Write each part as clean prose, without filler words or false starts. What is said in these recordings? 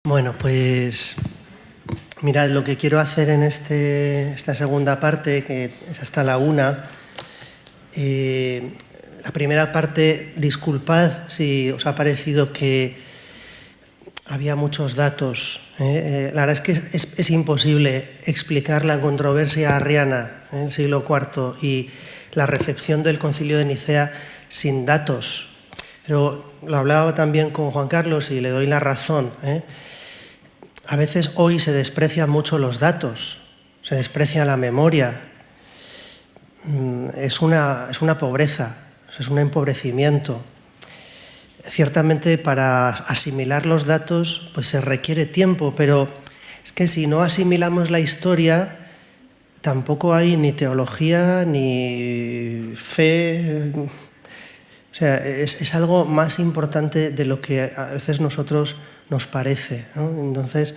Bueno, pues mirad, lo que quiero hacer en esta segunda parte, que es hasta la 1, la primera parte, disculpad si os ha parecido que había muchos datos. La verdad es que es imposible explicar la controversia arriana en el siglo IV y la recepción del Concilio de Nicea sin datos. Pero lo hablaba también con Juan Carlos y le doy la razón. A veces hoy se desprecian mucho los datos, se desprecia la memoria. Es una pobreza, es un empobrecimiento. Ciertamente para asimilar los datos pues se requiere tiempo, pero es que si no asimilamos la historia tampoco hay ni teología ni fe. O sea, es algo más importante de lo que a veces nosotros nos parece, ¿no? Entonces,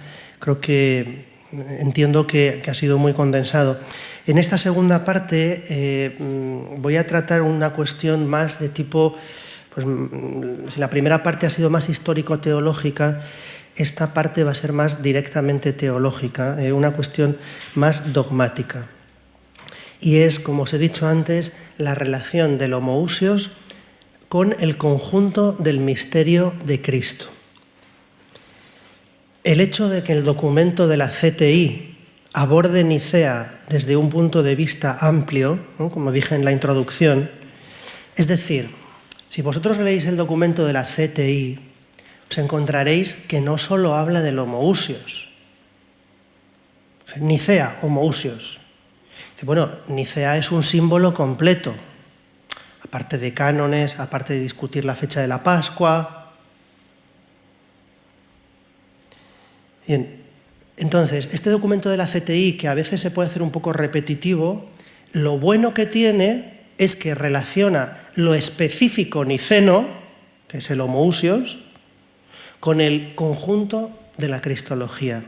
entiendo que ha sido muy condensado. En esta segunda parte voy a tratar una cuestión más de tipo, pues si la primera parte ha sido más histórico-teológica, esta parte va a ser más directamente teológica, una cuestión más dogmática. Y es, como os he dicho antes, la relación del homoousios con el conjunto del misterio de Cristo. El hecho de que el documento de la CTI aborde Nicea desde un punto de vista amplio, ¿no?, como dije en la introducción, es decir, si vosotros leéis el documento de la CTI, os encontraréis que no solo habla del homoousios. Nicea, homoousios. Bueno, Nicea es un símbolo completo, aparte de cánones, aparte de discutir la fecha de la Pascua. Bien, entonces, este documento de la CTI, que a veces se puede hacer un poco repetitivo, lo bueno que tiene es que relaciona lo específico niceno, que es el homoousios, con el conjunto de la cristología.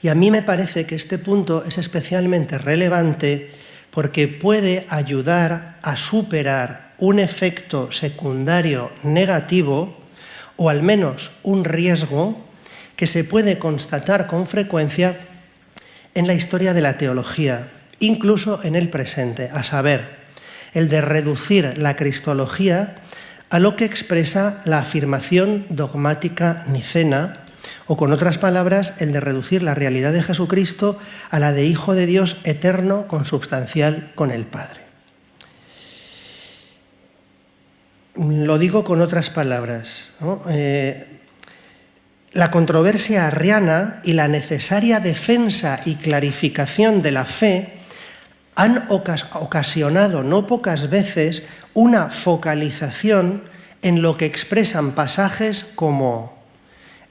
Y a mí me parece que este punto es especialmente relevante porque puede ayudar a superar un efecto secundario negativo, o al menos un riesgo, que se puede constatar con frecuencia en la historia de la teología, incluso en el presente, a saber, el de reducir la cristología a lo que expresa la afirmación dogmática nicena, o con otras palabras, el de reducir la realidad de Jesucristo a la de Hijo de Dios eterno, consubstancial con el Padre. Lo digo con otras palabras, ¿no? La controversia arriana y la necesaria defensa y clarificación de la fe han ocasionado no pocas veces una focalización en lo que expresan pasajes como: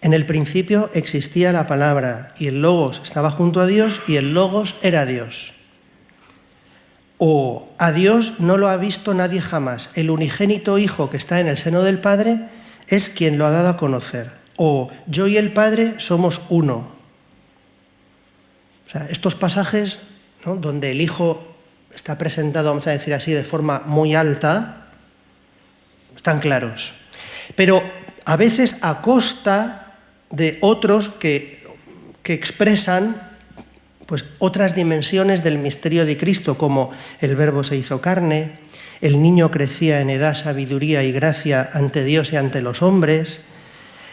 en el principio existía la palabra y el Logos estaba junto a Dios y el Logos era Dios. O a Dios no lo ha visto nadie jamás, el unigénito Hijo que está en el seno del Padre es quien lo ha dado a conocer. O yo y el Padre somos uno. O sea, estos pasajes, ¿no?, donde el Hijo está presentado, vamos a decir así, de forma muy alta, están claros. Pero a veces a costa de otros que expresan pues otras dimensiones del misterio de Cristo, como el Verbo se hizo carne, el niño crecía en edad, sabiduría y gracia ante Dios y ante los hombres.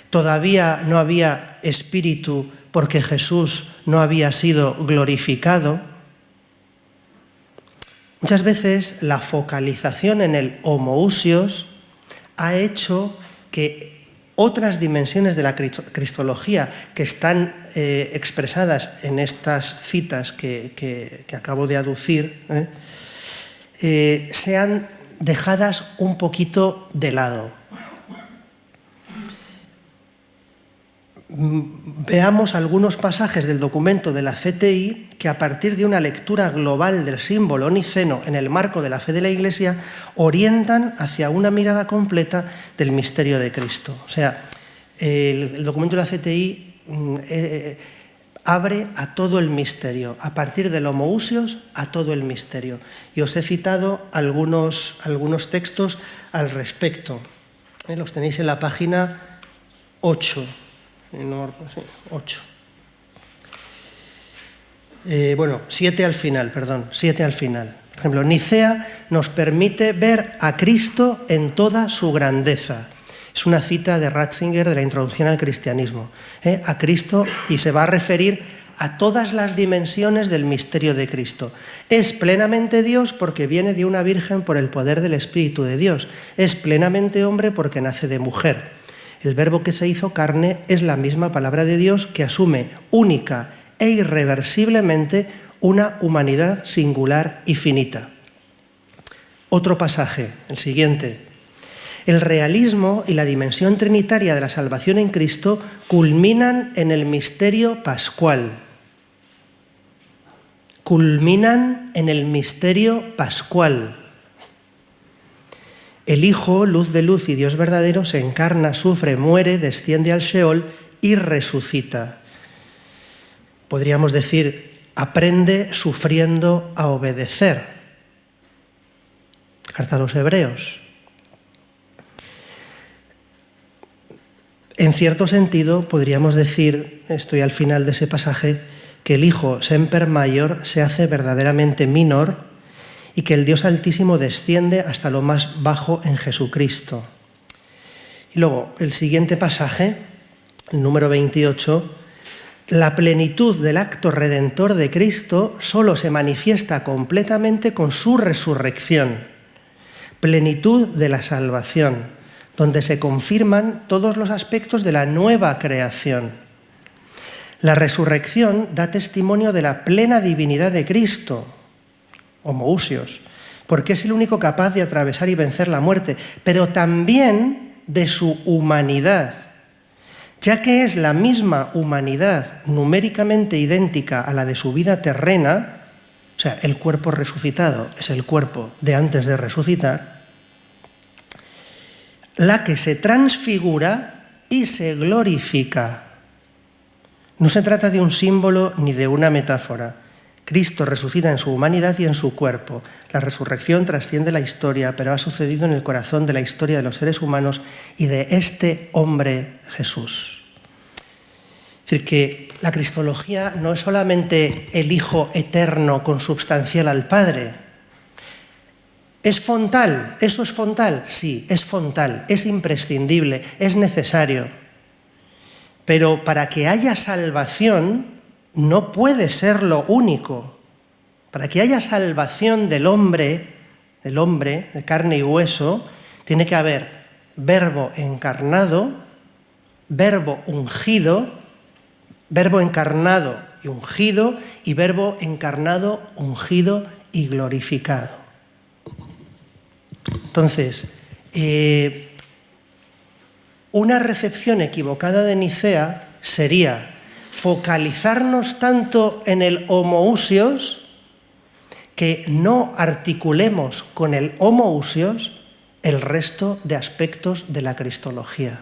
Todavía no había espíritu porque Jesús no había sido glorificado. Muchas veces la focalización en el homoousios ha hecho que otras dimensiones de la cristología que están expresadas en estas citas que acabo de aducir sean dejadas un poquito de lado. Veamos algunos pasajes del documento de la CTI que, a partir de una lectura global del símbolo niceno en el marco de la fe de la Iglesia, orientan hacia una mirada completa del misterio de Cristo. O sea, el documento de la CTI abre a todo el misterio, a partir del homoousios a todo el misterio. Y os he citado algunos textos al respecto. Los tenéis en la página 8. 8. 7 al final, perdón, 7 al final. Por ejemplo, Nicea nos permite ver a Cristo en toda su grandeza. Es una cita de Ratzinger de la Introducción al Cristianismo. A Cristo, y se va a referir a todas las dimensiones del misterio de Cristo. Es plenamente Dios porque viene de una virgen por el poder del Espíritu de Dios. Es plenamente hombre porque nace de mujer. El verbo que se hizo carne es la misma palabra de Dios que asume única e irreversiblemente una humanidad singular y finita. Otro pasaje, el siguiente. El realismo y la dimensión trinitaria de la salvación en Cristo culminan en el misterio pascual. Culminan en el misterio pascual. El Hijo, luz de luz y Dios verdadero, se encarna, sufre, muere, desciende al Sheol y resucita. Podríamos decir, aprende sufriendo a obedecer. Carta a los Hebreos. En cierto sentido, podríamos decir, estoy al final de ese pasaje, que el Hijo semper maior se hace verdaderamente minor y que el Dios Altísimo desciende hasta lo más bajo en Jesucristo. Y luego, el siguiente pasaje, el número 28, la plenitud del acto redentor de Cristo solo se manifiesta completamente con su resurrección. Plenitud de la salvación, donde se confirman todos los aspectos de la nueva creación. La resurrección da testimonio de la plena divinidad de Cristo, homoousios, porque es el único capaz de atravesar y vencer la muerte, pero también de su humanidad, ya que es la misma humanidad numéricamente idéntica a la de su vida terrena, o sea, el cuerpo resucitado es el cuerpo de antes de resucitar, la que se transfigura y se glorifica. No se trata de un símbolo ni de una metáfora. Cristo resucita en su humanidad y en su cuerpo. La resurrección trasciende la historia, pero ha sucedido en el corazón de la historia de los seres humanos y de este hombre Jesús. Es decir, que la cristología no es solamente el Hijo eterno consubstancial al Padre. ¿Es fontal? ¿Eso es fontal? Sí, es fontal, es imprescindible, es necesario. Pero para que haya salvación no puede ser lo único. Para que haya salvación del hombre, de carne y hueso, tiene que haber verbo encarnado, verbo ungido, verbo encarnado y ungido, y verbo encarnado, ungido y glorificado. Entonces, una recepción equivocada de Nicea sería focalizarnos tanto en el homoousios que no articulemos con el homoousios el resto de aspectos de la cristología.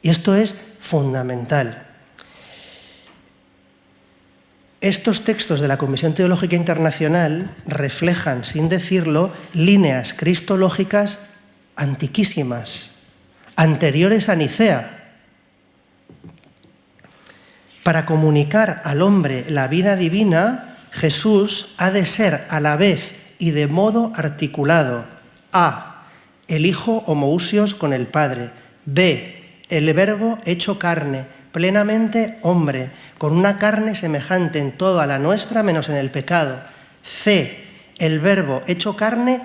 Y esto es fundamental. Estos textos de la Comisión Teológica Internacional reflejan, sin decirlo, líneas cristológicas antiquísimas, anteriores a Nicea. Para comunicar al hombre la vida divina, Jesús ha de ser a la vez y de modo articulado: A, el Hijo homoousios con el Padre; B, el Verbo hecho carne, plenamente hombre, con una carne semejante en todo a la nuestra menos en el pecado; C, el Verbo hecho carne,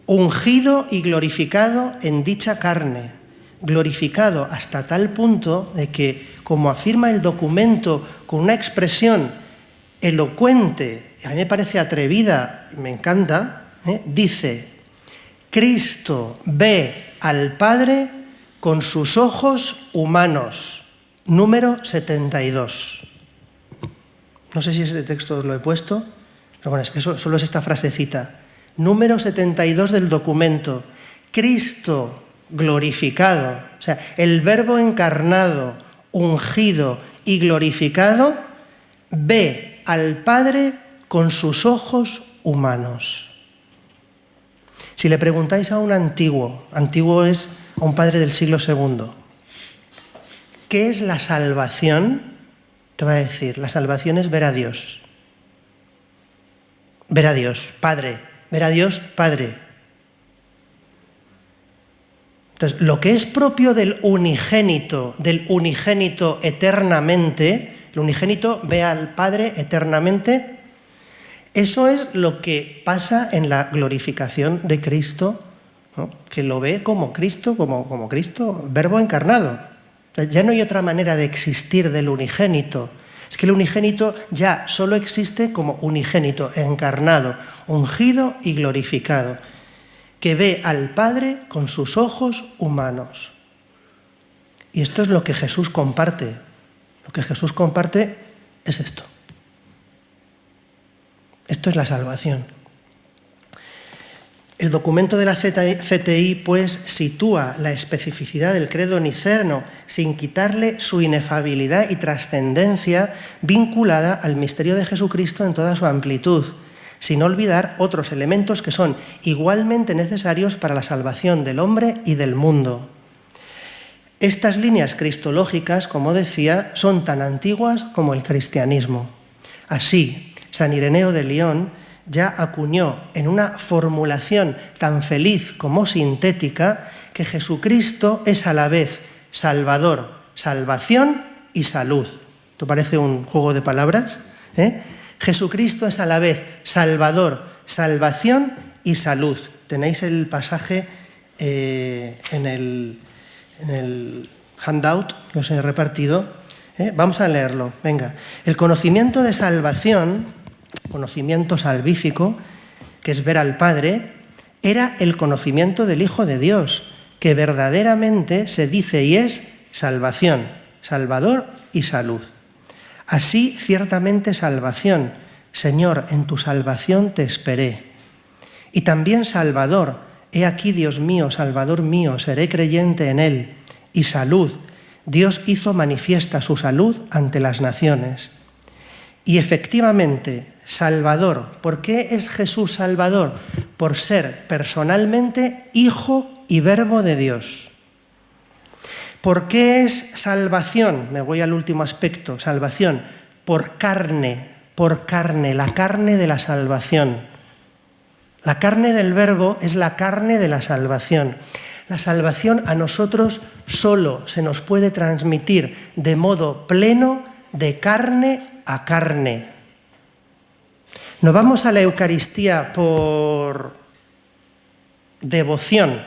ungido y glorificado en dicha carne, glorificado hasta tal punto de que, como afirma el documento con una expresión elocuente, a mí me parece atrevida, me encanta, dice: Cristo ve al Padre con sus ojos humanos. Número 72. No sé si ese texto os lo he puesto, pero bueno, es que solo es esta frasecita. Número 72 del documento. Cristo glorificado, o sea, el Verbo encarnado, ungido y glorificado, ve al Padre con sus ojos humanos. Si le preguntáis a un antiguo es a un padre del siglo II, ¿qué es la salvación? Te va a decir, la salvación es ver a Dios. Ver a Dios, Padre. Ver a Dios, Padre. Entonces, lo que es propio del unigénito eternamente, el unigénito ve al Padre eternamente, eso es lo que pasa en la glorificación de Cristo, ¿no? Que lo ve como Cristo, como Cristo, verbo encarnado. Ya no hay otra manera de existir del unigénito. Es que el unigénito ya solo existe como unigénito, encarnado, ungido y glorificado, que ve al Padre con sus ojos humanos. Y esto es lo que Jesús comparte. Lo que Jesús comparte es esto. Esto es la salvación. El documento de la CTI, pues, sitúa la especificidad del credo niceno sin quitarle su inefabilidad y trascendencia vinculada al misterio de Jesucristo en toda su amplitud, sin olvidar otros elementos que son igualmente necesarios para la salvación del hombre y del mundo. Estas líneas cristológicas, como decía, son tan antiguas como el cristianismo. Así, San Ireneo de León ya acuñó en una formulación tan feliz como sintética que Jesucristo es a la vez Salvador, salvación y salud. ¿Te parece un juego de palabras? Jesucristo es a la vez Salvador, salvación y salud. Tenéis el pasaje en el handout que os he repartido. Vamos a leerlo. Venga. El conocimiento de salvación, conocimiento salvífico, que es ver al Padre, era el conocimiento del Hijo de Dios, que verdaderamente se dice y es salvación, salvador y salud. Así, ciertamente salvación, Señor, en tu salvación te esperé. Y también salvador, he aquí Dios mío, Salvador mío, seré creyente en Él. Y salud, Dios hizo manifiesta su salud ante las naciones. Y efectivamente, Salvador. ¿Por qué es Jesús Salvador? Por ser personalmente Hijo y Verbo de Dios. ¿Por qué es salvación? Me voy al último aspecto, salvación. Por carne, la carne de la salvación. La carne del Verbo es la carne de la salvación. La salvación a nosotros solo se nos puede transmitir de modo pleno, de carne a carne. No vamos a la Eucaristía por devoción.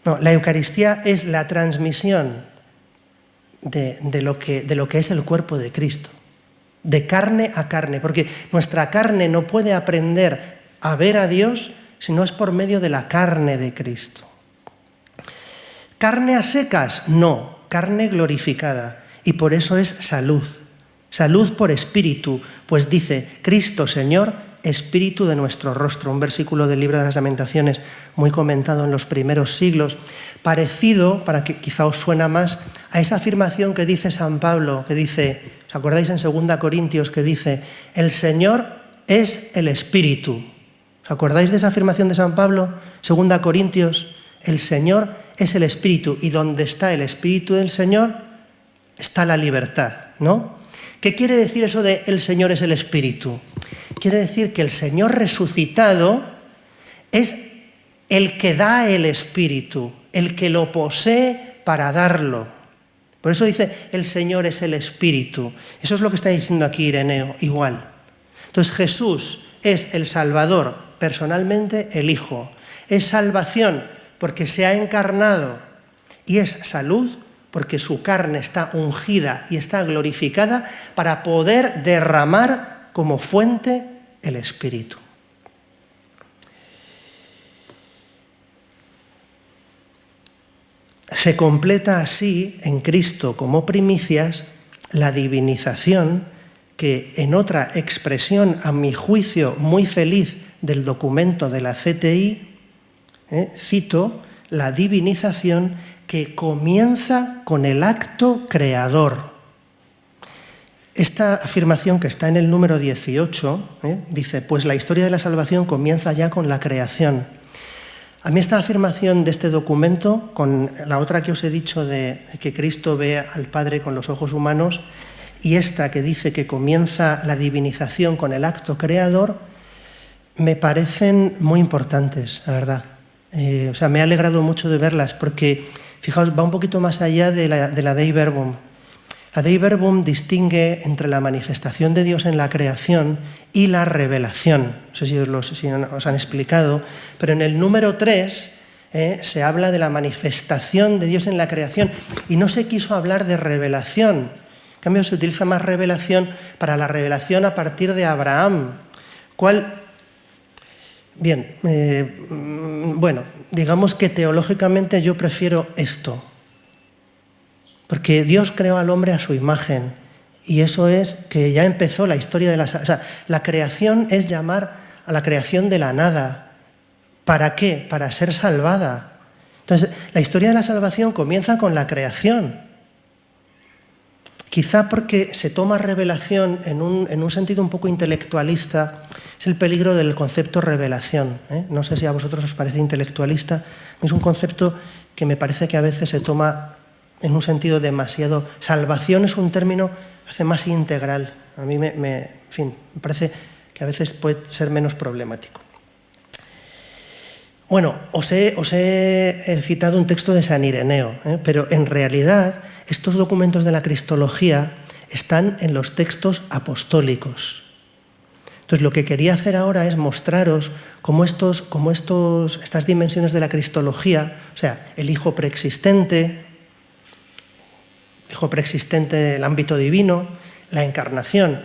No, la Eucaristía es la transmisión de lo que es el cuerpo de Cristo, de carne a carne, porque nuestra carne no puede aprender a ver a Dios si no es por medio de la carne de Cristo. ¿Carne a secas? No, carne glorificada, y por eso es salud. Salud por espíritu, pues dice, Cristo Señor, espíritu de nuestro rostro. Un versículo del libro de las Lamentaciones muy comentado en los primeros siglos, parecido, para que quizá os suena más, a esa afirmación que dice San Pablo, que dice, ¿os acordáis en 2 Corintios que dice, el Señor es el espíritu? ¿Os acordáis de esa afirmación de San Pablo? 2 Corintios, el Señor es el espíritu, y donde está el espíritu del Señor está la libertad, ¿no? ¿Qué quiere decir eso de el Señor es el Espíritu? Quiere decir que el Señor resucitado es el que da el Espíritu, el que lo posee para darlo. Por eso dice, el Señor es el Espíritu. Eso es lo que está diciendo aquí Ireneo, igual. Entonces Jesús es el Salvador, personalmente el Hijo. Es salvación porque se ha encarnado, y es salud porque su carne está ungida y está glorificada para poder derramar como fuente el Espíritu. Se completa así en Cristo como primicias la divinización que en otra expresión, a mi juicio muy feliz, del documento de la CTI, cito, la divinización que comienza con el acto creador. Esta afirmación, que está en el número 18, dice, pues la historia de la salvación comienza ya con la creación. A mí esta afirmación de este documento, con la otra que os he dicho de que Cristo ve al Padre con los ojos humanos, y esta que dice que comienza la divinización con el acto creador, me parecen muy importantes, la verdad. Me ha alegrado mucho de verlas, porque, fijaos, va un poquito más allá de la Dei Verbum. La Dei Verbum distingue entre la manifestación de Dios en la creación y la revelación. No sé si os han explicado, pero en el número 3 se habla de la manifestación de Dios en la creación y no se quiso hablar de revelación. En cambio, se utiliza más revelación para la revelación a partir de Abraham. Bien, digamos que teológicamente yo prefiero esto. Porque Dios creó al hombre a su imagen, y eso es que ya empezó la historia de la creación es llamar a la creación de la nada. ¿Para qué? Para ser salvada. Entonces, la historia de la salvación comienza con la creación. Quizá porque se toma revelación en un sentido un poco intelectualista, es el peligro del concepto revelación. No sé si a vosotros os parece intelectualista, es un concepto que me parece que a veces se toma en un sentido demasiado. Salvación es un término más integral. A mí me parece que a veces puede ser menos problemático. Bueno, os he citado un texto de San Ireneo, pero en realidad estos documentos de la cristología están en los textos apostólicos. Entonces, lo que quería hacer ahora es mostraros cómo estas dimensiones de la cristología, o sea, el Hijo preexistente del ámbito divino, la encarnación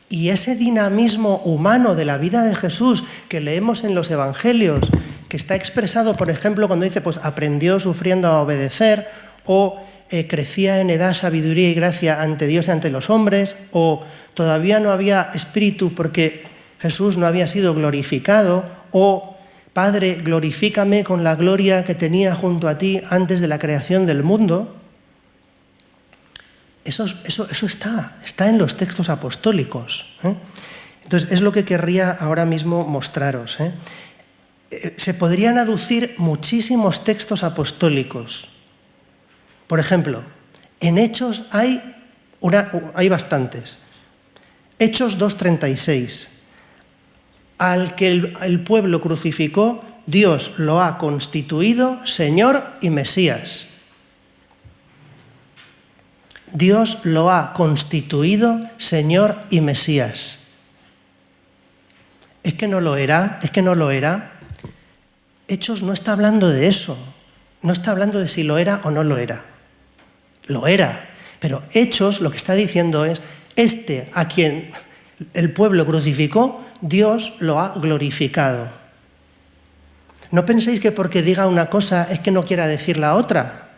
y ese dinamismo humano de la vida de Jesús que leemos en los evangelios, que está expresado, por ejemplo, cuando dice, pues aprendió sufriendo a obedecer, o crecía en edad, sabiduría y gracia ante Dios y ante los hombres, o todavía no había espíritu porque Jesús no había sido glorificado, o Padre, glorifícame con la gloria que tenía junto a ti antes de la creación del mundo. Eso está en los textos apostólicos. Entonces, es lo que querría ahora mismo mostraros. Se podrían aducir muchísimos textos apostólicos. Por ejemplo, en Hechos hay bastantes. Hechos 2:36. Al que el pueblo crucificó, Dios lo ha constituido Señor y Mesías. Dios lo ha constituido Señor y Mesías. ¿Es que no lo era? Hechos no está hablando de eso. No está hablando de si lo era o no lo era. Lo era. Pero Hechos lo que está diciendo es, a quien el pueblo crucificó, Dios lo ha glorificado. No penséis que porque diga una cosa es que no quiera decir la otra.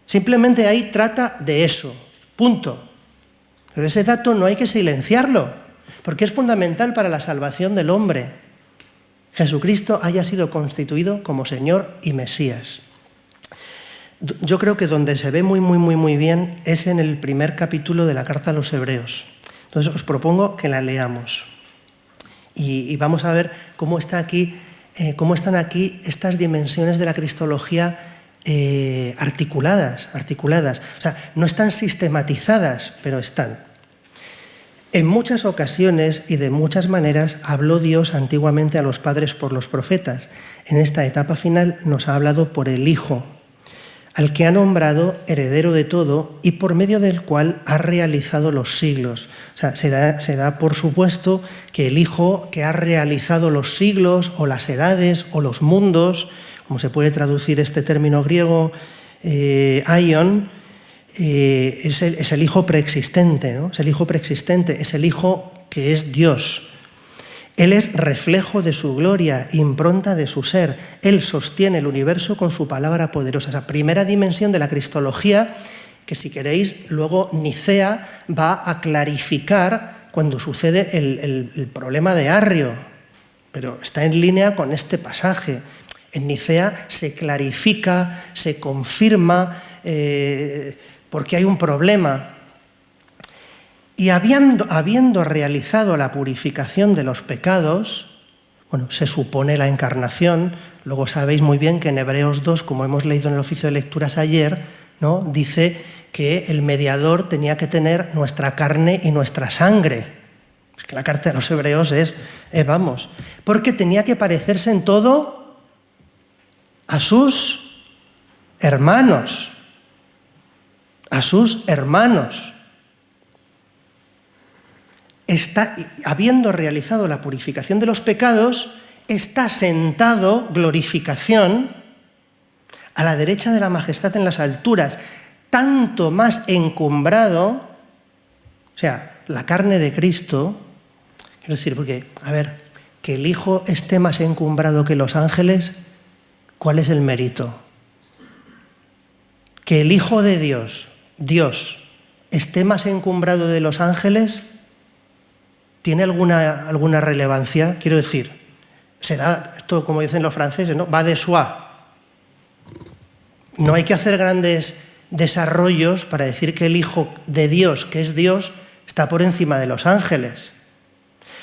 Simplemente ahí trata de eso, punto. Pero ese dato no hay que silenciarlo, porque es fundamental para la salvación del hombre. Jesucristo haya sido constituido como Señor y Mesías. Yo creo que donde se ve muy bien es en el primer capítulo de la carta a los Hebreos. Entonces os propongo que la leamos. Y vamos a ver cómo están aquí estas dimensiones de la cristología articuladas. O sea, no están sistematizadas, pero están. En muchas ocasiones y de muchas maneras habló Dios antiguamente a los padres por los profetas. En esta etapa final nos ha hablado por el Hijo, al que ha nombrado heredero de todo y por medio del cual ha realizado los siglos. O sea, se da por supuesto que el Hijo que ha realizado los siglos o las edades o los mundos, como se puede traducir este término griego, aion, es el Hijo preexistente, ¿no? Es el Hijo preexistente, es el Hijo que es Dios. Él es reflejo de su gloria, impronta de su ser. Él sostiene el universo con su palabra poderosa. Esa primera dimensión de la cristología, que si queréis, luego Nicea va a clarificar cuando sucede el problema de Arrio, pero está en línea con este pasaje. En Nicea se clarifica, se confirma, porque hay un problema. Y habiendo realizado la purificación de los pecados, bueno, se supone la encarnación. Luego sabéis muy bien que en Hebreos 2, como hemos leído en el oficio de lecturas ayer, ¿no?, dice que el mediador tenía que tener nuestra carne y nuestra sangre. Es que la carta de los Hebreos es, vamos, porque tenía que parecerse en todo a sus hermanos. A sus hermanos. Habiendo realizado la purificación de los pecados, está sentado, glorificación, a la derecha de la majestad en las alturas, tanto más encumbrado, o sea, la carne de Cristo, quiero decir, porque, a ver, que el Hijo esté más encumbrado que los ángeles, ¿cuál es el mérito? Que el Hijo de Dios, esté más encumbrado de los ángeles, ¿tiene alguna relevancia? Quiero decir, esto como dicen los franceses, ¿no?, va de soi. No hay que hacer grandes desarrollos para decir que el Hijo de Dios, que es Dios, está por encima de los ángeles.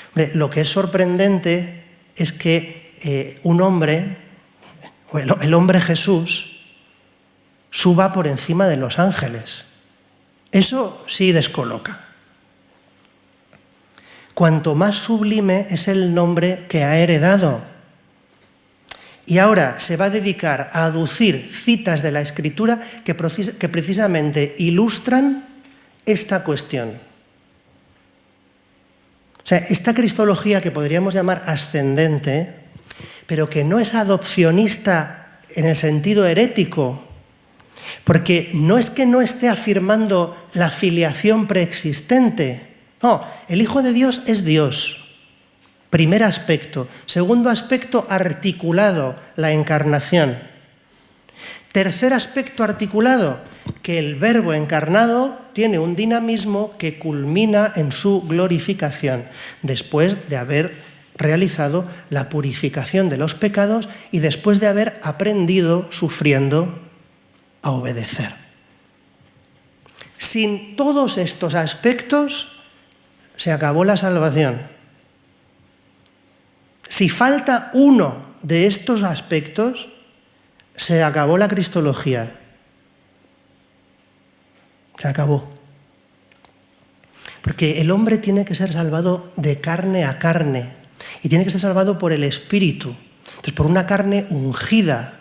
Hombre, lo que es sorprendente es que un hombre, o el hombre Jesús, suba por encima de los ángeles. Eso sí descoloca. Cuanto más sublime es el nombre que ha heredado. Y ahora se va a dedicar a aducir citas de la Escritura que precisamente ilustran esta cuestión. O sea, esta cristología que podríamos llamar ascendente, pero que no es adopcionista en el sentido herético, porque no es que no esté afirmando la filiación preexistente. No, el Hijo de Dios es Dios. Primer aspecto. Segundo aspecto, articulado, la encarnación. Tercer aspecto articulado, que el Verbo encarnado tiene un dinamismo que culmina en su glorificación, después de haber realizado la purificación de los pecados y después de haber aprendido, sufriendo, a obedecer. Sin todos estos aspectos, se acabó la salvación. Si falta uno de estos aspectos, se acabó la cristología. Se acabó. Porque el hombre tiene que ser salvado de carne a carne y tiene que ser salvado por el Espíritu. Entonces, por una carne ungida.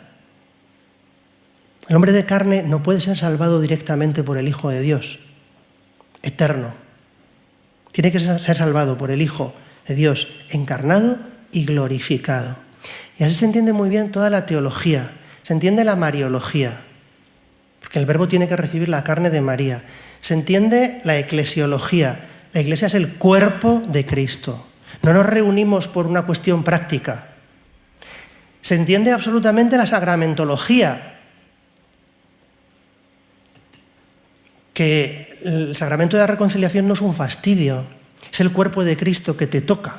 El hombre de carne no puede ser salvado directamente por el Hijo de Dios, eterno. Tiene que ser salvado por el Hijo de Dios encarnado y glorificado. Y así se entiende muy bien toda la teología, se entiende la mariología, porque el Verbo tiene que recibir la carne de María. Se entiende la eclesiología, la Iglesia es el cuerpo de Cristo. No nos reunimos por una cuestión práctica. Se entiende absolutamente la sacramentología, que el sacramento de la reconciliación no es un fastidio, es el cuerpo de Cristo que te toca.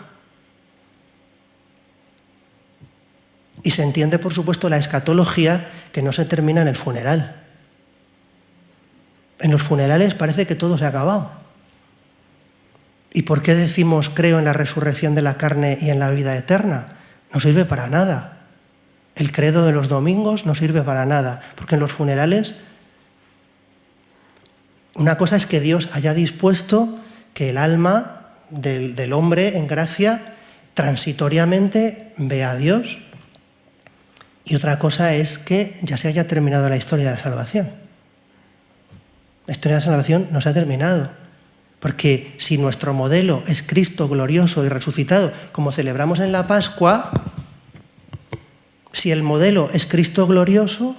Y se entiende, por supuesto, la escatología, que no se termina en el funeral. En los funerales parece que todo se ha acabado. ¿Y por qué decimos creo en la resurrección de la carne y en la vida eterna? No sirve para nada. El credo de los domingos no sirve para nada, porque en los funerales una cosa es que Dios haya dispuesto que el alma del hombre en gracia transitoriamente vea a Dios, y otra cosa es que ya se haya terminado la historia de la salvación. La historia de la salvación no se ha terminado, porque si nuestro modelo es Cristo glorioso y resucitado, como celebramos en la Pascua, si el modelo es Cristo glorioso,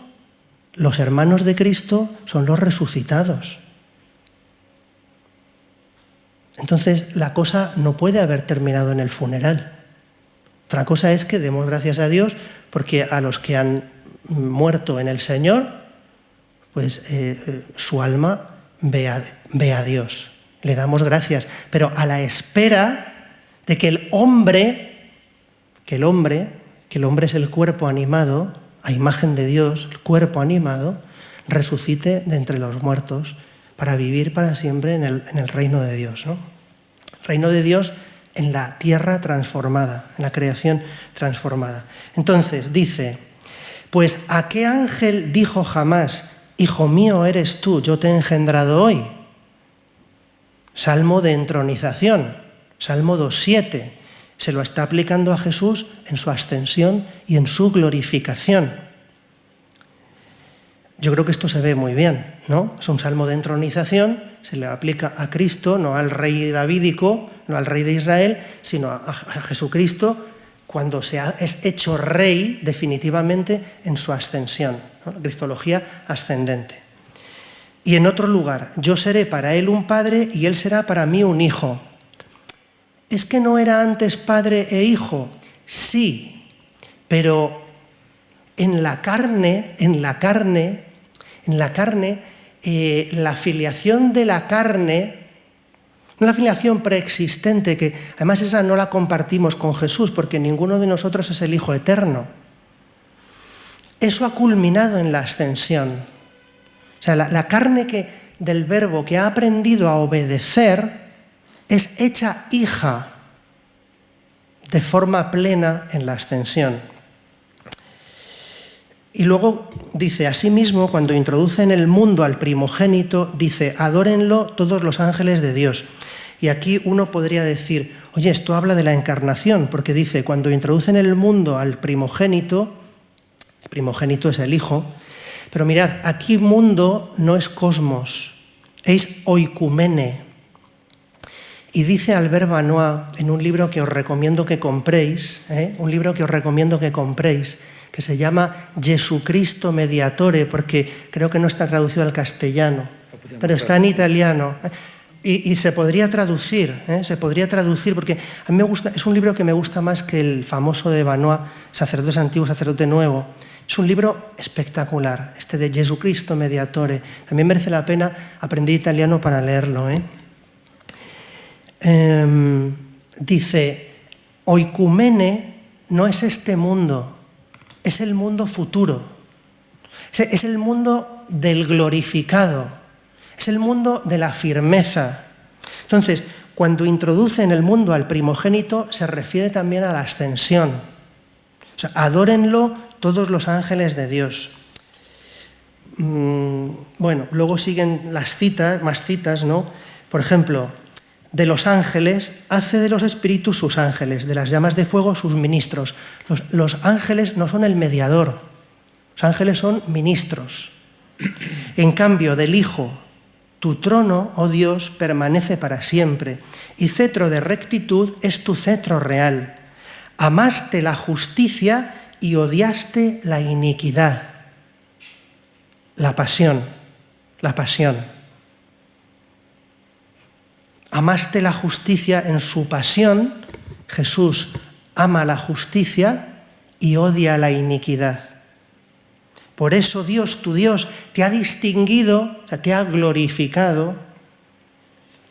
los hermanos de Cristo son los resucitados. Entonces, la cosa no puede haber terminado en el funeral. Otra cosa es que demos gracias a Dios porque a los que han muerto en el Señor, pues su alma ve a Dios. Le damos gracias, pero a la espera de que el hombre, que que el hombre es el cuerpo animado, a imagen de Dios, el cuerpo animado, resucite de entre los muertos para vivir para siempre en el reino de Dios, ¿no? Reino de Dios en la tierra transformada, en la creación transformada. Entonces dice, pues ¿a qué ángel dijo jamás, hijo mío eres tú, yo te he engendrado hoy? Salmo de entronización, Salmo 2.7. Se lo está aplicando a Jesús en su ascensión y en su glorificación. Yo creo que esto se ve muy bien, ¿no? Es un salmo de entronización, se le aplica a Cristo, no al rey davídico, no al rey de Israel, sino a Jesucristo, cuando es hecho rey definitivamente en su ascensión, ¿no? La cristología ascendente. Y en otro lugar, yo seré para él un padre y él será para mí un hijo. ¿Es que no era antes padre e hijo? Sí, pero en la carne, la filiación de la carne, una filiación preexistente, que además esa no la compartimos con Jesús, porque ninguno de nosotros es el Hijo eterno. Eso ha culminado en la ascensión. O sea, la carne del Verbo que ha aprendido a obedecer es hecha hija de forma plena en la ascensión. Y luego dice, asimismo, cuando introduce en el mundo al primogénito, dice, adórenlo todos los ángeles de Dios. Y aquí uno podría decir, oye, esto habla de la encarnación, porque dice, cuando introduce en el mundo al primogénito, el primogénito es el Hijo, pero mirad, aquí mundo no es cosmos, es oikumene. Y dice Albert Benoit, en un libro que os recomiendo que compréis, que se llama Jesucristo Mediatore, porque creo que no está traducido al castellano, pero está en italiano. Y se podría traducir, porque a mí me gusta, es un libro que me gusta más que el famoso de Benoit, Sacerdote Antiguo, Sacerdote Nuevo. Es un libro espectacular, este de Jesucristo Mediatore. También merece la pena aprender italiano para leerlo, Dice, oikumene no es este mundo, es el mundo futuro, es el mundo del glorificado, es el mundo de la firmeza. Entonces, cuando introduce en el mundo al primogénito, se refiere también a la ascensión. O sea, adórenlo todos los ángeles de Dios. Bueno, luego siguen las citas, más citas, ¿no? Por ejemplo, de los ángeles, hace de los espíritus sus ángeles, de las llamas de fuego sus ministros. Los ángeles no son el mediador, los ángeles son ministros. En cambio, del Hijo, tu trono, oh Dios, permanece para siempre, y cetro de rectitud es tu cetro real. Amaste la justicia y odiaste la iniquidad. La pasión. Amaste la justicia en su pasión, Jesús ama la justicia y odia la iniquidad. Por eso Dios, tu Dios, te ha distinguido, o sea, te ha glorificado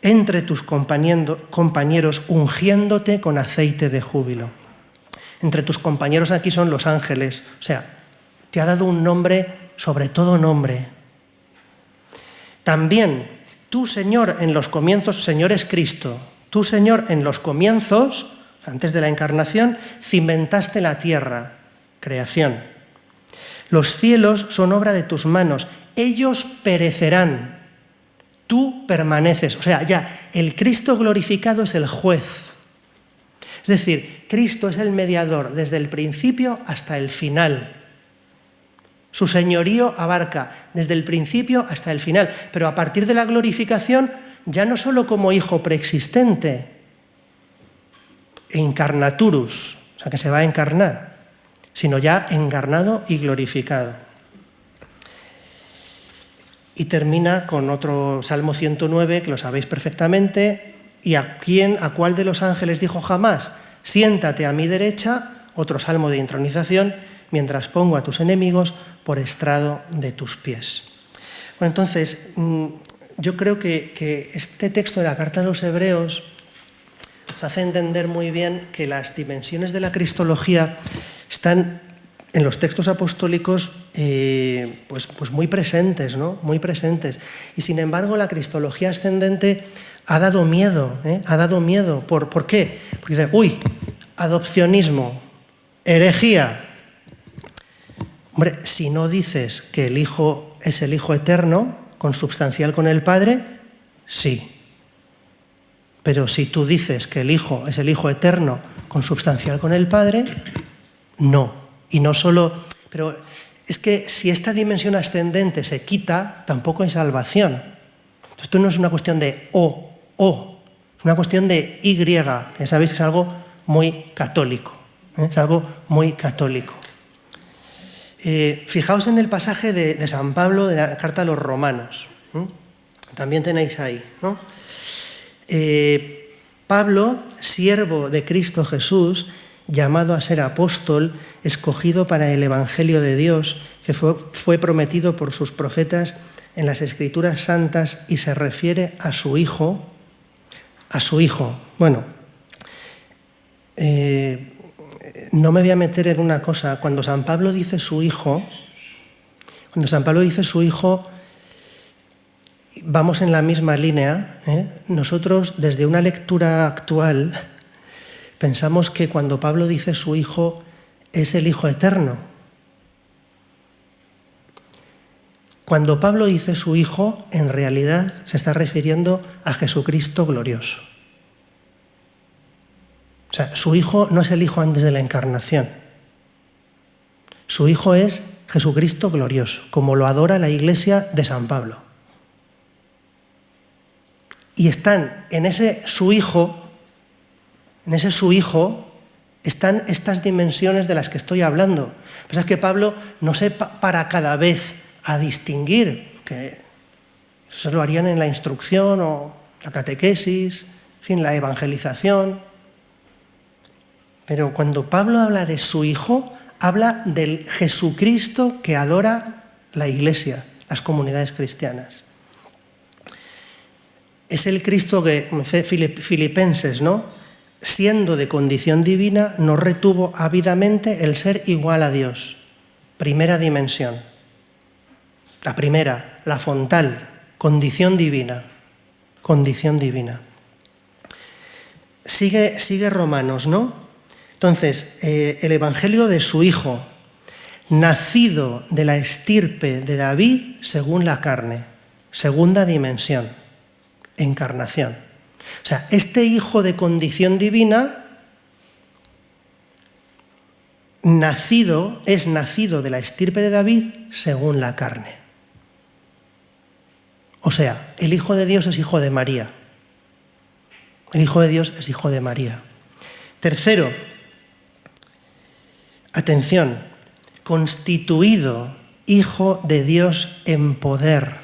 entre tus compañeros, ungiéndote con aceite de júbilo. Entre tus compañeros aquí son los ángeles, o sea, te ha dado un nombre sobre todo nombre. También, tú, Señor, en los comienzos, Señor es Cristo, tú, Señor, en los comienzos, antes de la encarnación, cimentaste la tierra, creación. Los cielos son obra de tus manos, ellos perecerán, tú permaneces. O sea, ya, el Cristo glorificado es el juez. Es decir, Cristo es el mediador desde el principio hasta el final. Su señorío abarca desde el principio hasta el final, pero a partir de la glorificación, ya no solo como hijo preexistente, encarnaturus, o sea, que se va a encarnar, sino ya encarnado y glorificado. Y termina con otro Salmo 109, que lo sabéis perfectamente. ¿Y a cuál de los ángeles dijo jamás? Siéntate a mi derecha, otro salmo de intronización, mientras pongo a tus enemigos por estrado de tus pies. Bueno, entonces, yo creo que este texto de la Carta a los Hebreos nos hace entender muy bien que las dimensiones de la cristología están en los textos apostólicos pues muy presentes, ¿no? Muy presentes. Y sin embargo la cristología ascendente ha dado miedo, ha dado miedo. ¿Por qué? Porque dice, uy, adopcionismo, herejía. Hombre, si no dices que el Hijo es el Hijo eterno, consubstancial con el Padre, sí. Pero si tú dices que el Hijo es el Hijo eterno, consubstancial con el Padre, no. Y no solo... Pero es que si esta dimensión ascendente se quita, tampoco hay salvación. Esto no es una cuestión de o, es una cuestión de y. Ya sabéis que es algo muy católico. Es algo muy católico. Fijaos en el pasaje de San Pablo de la carta a los Romanos. También tenéis ahí, ¿no? Pablo, siervo de Cristo Jesús, llamado a ser apóstol, escogido para el Evangelio de Dios, que fue prometido por sus profetas en las Escrituras Santas, y se refiere a su Hijo. Bueno, no me voy a meter en una cosa. Cuando San Pablo dice su Hijo, vamos en la misma línea. Nosotros, desde una lectura actual, pensamos que cuando Pablo dice su Hijo, es el Hijo eterno. Cuando Pablo dice su Hijo, en realidad se está refiriendo a Jesucristo glorioso. O sea, su Hijo no es el Hijo antes de la encarnación. Su Hijo es Jesucristo glorioso, como lo adora la Iglesia de San Pablo. Y están en ese su Hijo, están estas dimensiones de las que estoy hablando. Lo que pasa es que Pablo no se para cada vez a distinguir, que eso lo harían en la instrucción o la catequesis, en fin, la evangelización. Pero cuando Pablo habla de su Hijo, habla del Jesucristo que adora la Iglesia, las comunidades cristianas. Es el Cristo que, como dice Filipenses, ¿no? Siendo de condición divina, no retuvo ávidamente el ser igual a Dios. Primera dimensión. La primera, la fontal, condición divina. Condición divina. Sigue Romanos, ¿no? Entonces, el Evangelio de su Hijo, nacido de la estirpe de David según la carne. Segunda dimensión, encarnación. O sea, este Hijo de condición divina es nacido de la estirpe de David según la carne. O sea, el Hijo de Dios es hijo de María. El Hijo de Dios es hijo de María. Tercero, atención, constituido Hijo de Dios en poder,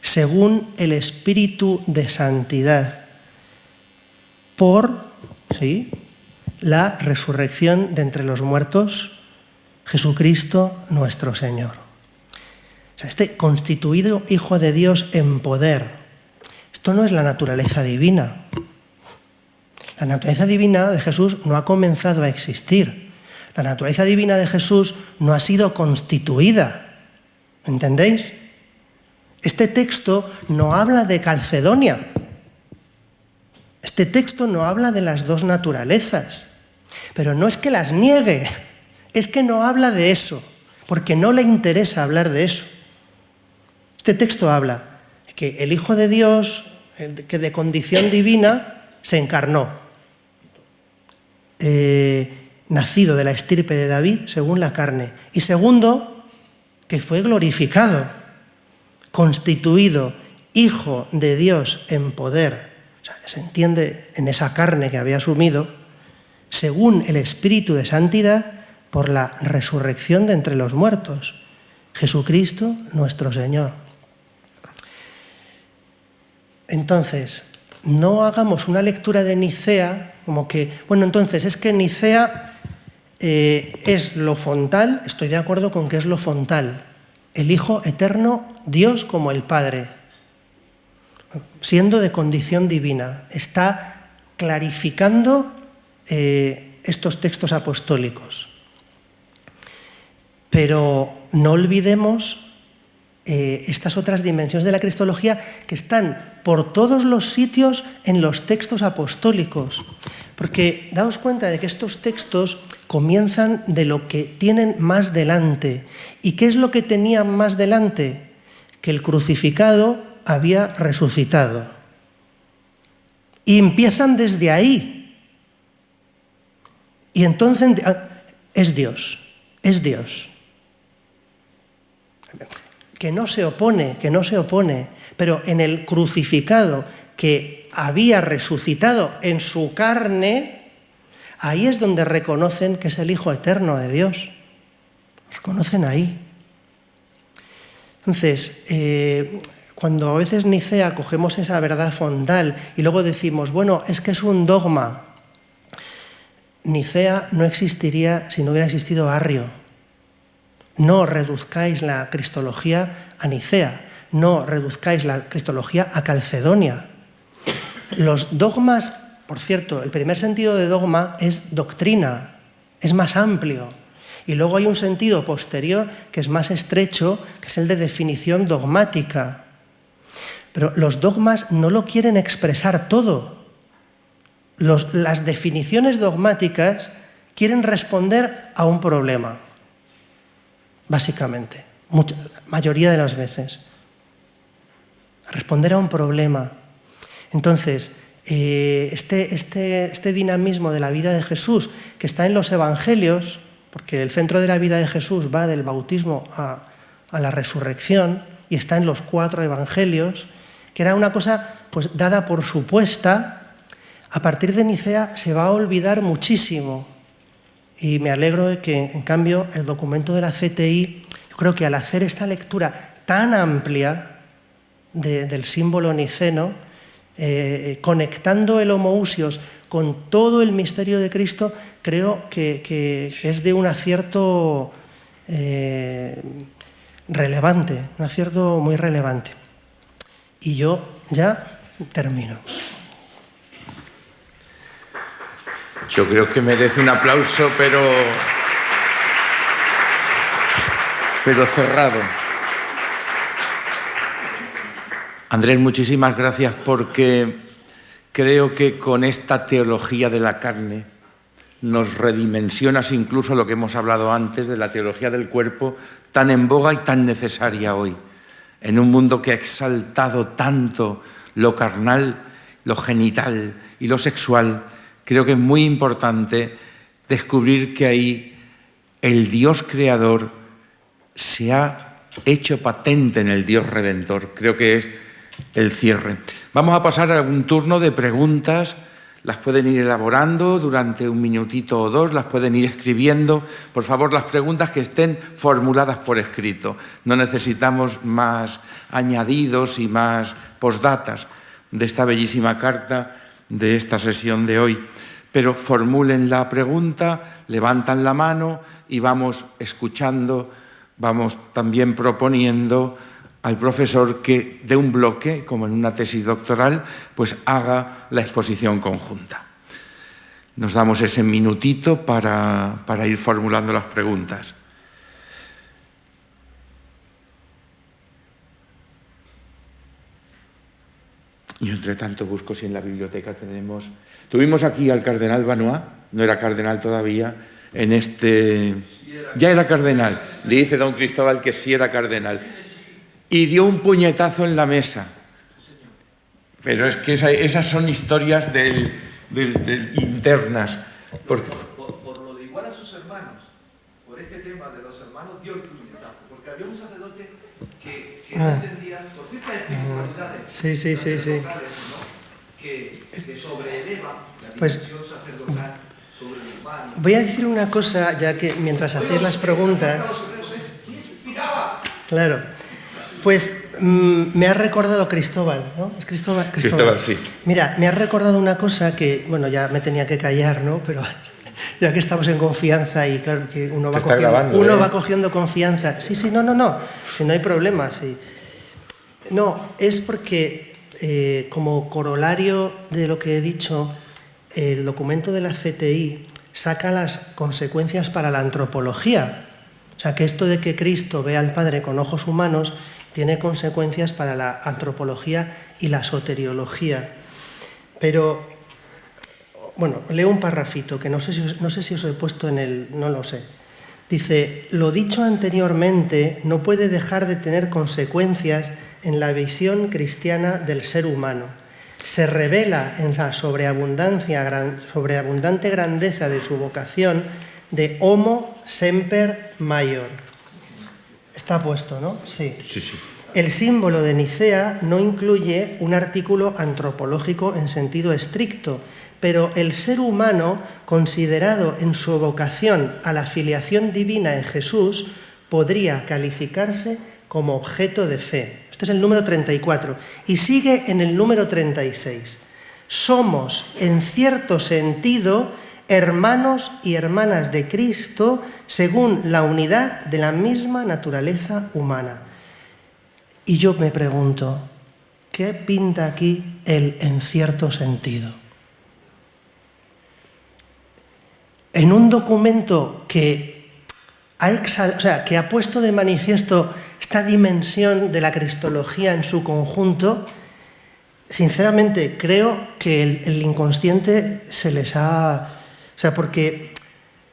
según el Espíritu de Santidad, por la resurrección de entre los muertos, Jesucristo nuestro Señor. O sea, este constituido Hijo de Dios en poder, esto no es la naturaleza divina. La naturaleza divina de Jesús no ha comenzado a existir. La naturaleza divina de Jesús no ha sido constituida. ¿Entendéis? Este texto no habla de Calcedonia. Este texto no habla de las dos naturalezas. Pero no es que las niegue, es que no habla de eso, porque no le interesa hablar de eso. Este texto habla de que el Hijo de Dios, que de condición divina, se encarnó. Nacido de la estirpe de David según la carne. Y segundo, que fue glorificado, constituido Hijo de Dios en poder. O sea, se entiende en esa carne que había asumido, según el Espíritu de Santidad, por la resurrección de entre los muertos. Jesucristo nuestro Señor. Entonces, no hagamos una lectura de Nicea como que, bueno, entonces es que Nicea es lo fontal, estoy de acuerdo con que es lo fontal, el Hijo eterno, Dios como el Padre, siendo de condición divina. Está clarificando estos textos apostólicos. Pero no olvidemos estas otras dimensiones de la cristología que están por todos los sitios en los textos apostólicos. Porque daos cuenta de que estos textos comienzan de lo que tienen más delante. ¿Y qué es lo que tenían más delante? Que el crucificado había resucitado. Y empiezan desde ahí. Y entonces es Dios, es Dios. Que no se opone, pero en el crucificado que había resucitado en su carne, ahí es donde reconocen que es el Hijo eterno de Dios. Reconocen ahí. Entonces, cuando a veces Nicea cogemos esa verdad fondal y luego decimos, bueno, es que es un dogma. Nicea no existiría si no hubiera existido Arrio. No reduzcáis la cristología a Nicea, no reduzcáis la cristología a Calcedonia. Los dogmas, por cierto, el primer sentido de dogma es doctrina, es más amplio. Y luego hay un sentido posterior que es más estrecho, que es el de definición dogmática. Pero los dogmas no lo quieren expresar todo. Las definiciones dogmáticas quieren responder a un problema. Básicamente, mayoría de las veces. Responder a un problema. Entonces, este dinamismo de la vida de Jesús, que está en los evangelios, porque el centro de la vida de Jesús va del bautismo a la resurrección, y está en los 4 evangelios, que era una cosa pues dada por supuesta, a partir de Nicea se va a olvidar muchísimo. Y me alegro de que, en cambio, el documento de la CTI, yo creo que al hacer esta lectura tan amplia del símbolo niceno, conectando el homoousios con todo el misterio de Cristo, creo que es de un acierto relevante, un acierto muy relevante. Y yo ya termino. Yo creo que merece un aplauso, pero cerrado. Andrés, muchísimas gracias, porque creo que con esta teología de la carne nos redimensionas incluso lo que hemos hablado antes de la teología del cuerpo, tan en boga y tan necesaria hoy, en un mundo que ha exaltado tanto lo carnal, lo genital y lo sexual. Creo que es muy importante descubrir que ahí el Dios creador se ha hecho patente en el Dios redentor. Creo que es el cierre. Vamos a pasar a un turno de preguntas. Las pueden ir elaborando durante un minutito o dos, las pueden ir escribiendo. Por favor, las preguntas que estén formuladas por escrito. No necesitamos más añadidos y más postdatas de esta bellísima carta de esta sesión de hoy, pero formulen la pregunta, levantan la mano y vamos escuchando, vamos también proponiendo al profesor que de un bloque, como en una tesis doctoral, pues haga la exposición conjunta. Nos damos ese minutito para ir formulando las preguntas. Yo, entre tanto, busco si en la biblioteca tenemos... Tuvimos aquí al cardenal Vanois, no era cardenal todavía, en este... Ya era cardenal. Le dice don Cristóbal que sí era cardenal. Y dio un puñetazo en la mesa. Pero es que esas son historias internas. Porque... Por lo de igual a sus hermanos, por este tema de los hermanos, dio el puñetazo. Porque había un sacerdote que no entendía, por ciertas espiritualidades, que sobreeleva la dimensión sacerdotal sobre el humano. Voy a decir una cosa, ya que mientras hacéis las preguntas... Claro. Pues me ha recordado Cristóbal, ¿no? ¿Es Cristóbal? Cristóbal, sí. Mira, me ha recordado una cosa que, bueno, ya me tenía que callar, ¿no? Pero ya que estamos en confianza y claro que uno va cogiendo confianza. Sí, no, si no hay problema, sí. No, es porque como corolario de lo que he dicho, el documento de la CTI saca las consecuencias para la antropología. O sea, que esto de que Cristo vea al Padre con ojos humanos tiene consecuencias para la antropología y la soteriología. Pero, bueno, leo un parrafito que no sé si os he puesto en el... no lo sé. Dice, lo dicho anteriormente no puede dejar de tener consecuencias en la visión cristiana del ser humano. Se revela en la sobreabundante grandeza de su vocación de homo semper maior. Está puesto, ¿no? Sí. Sí, sí. El símbolo de Nicea no incluye un artículo antropológico en sentido estricto, pero el ser humano, considerado en su vocación a la filiación divina en Jesús, podría calificarse como objeto de fe. Este es el número 34. Y sigue en el número 36. Somos, en cierto sentido, hermanos y hermanas de Cristo según la unidad de la misma naturaleza humana. Y yo me pregunto, ¿qué pinta aquí el en cierto sentido? En un documento que ha puesto de manifiesto esta dimensión de la cristología en su conjunto, sinceramente creo que el inconsciente se les ha... O sea, porque,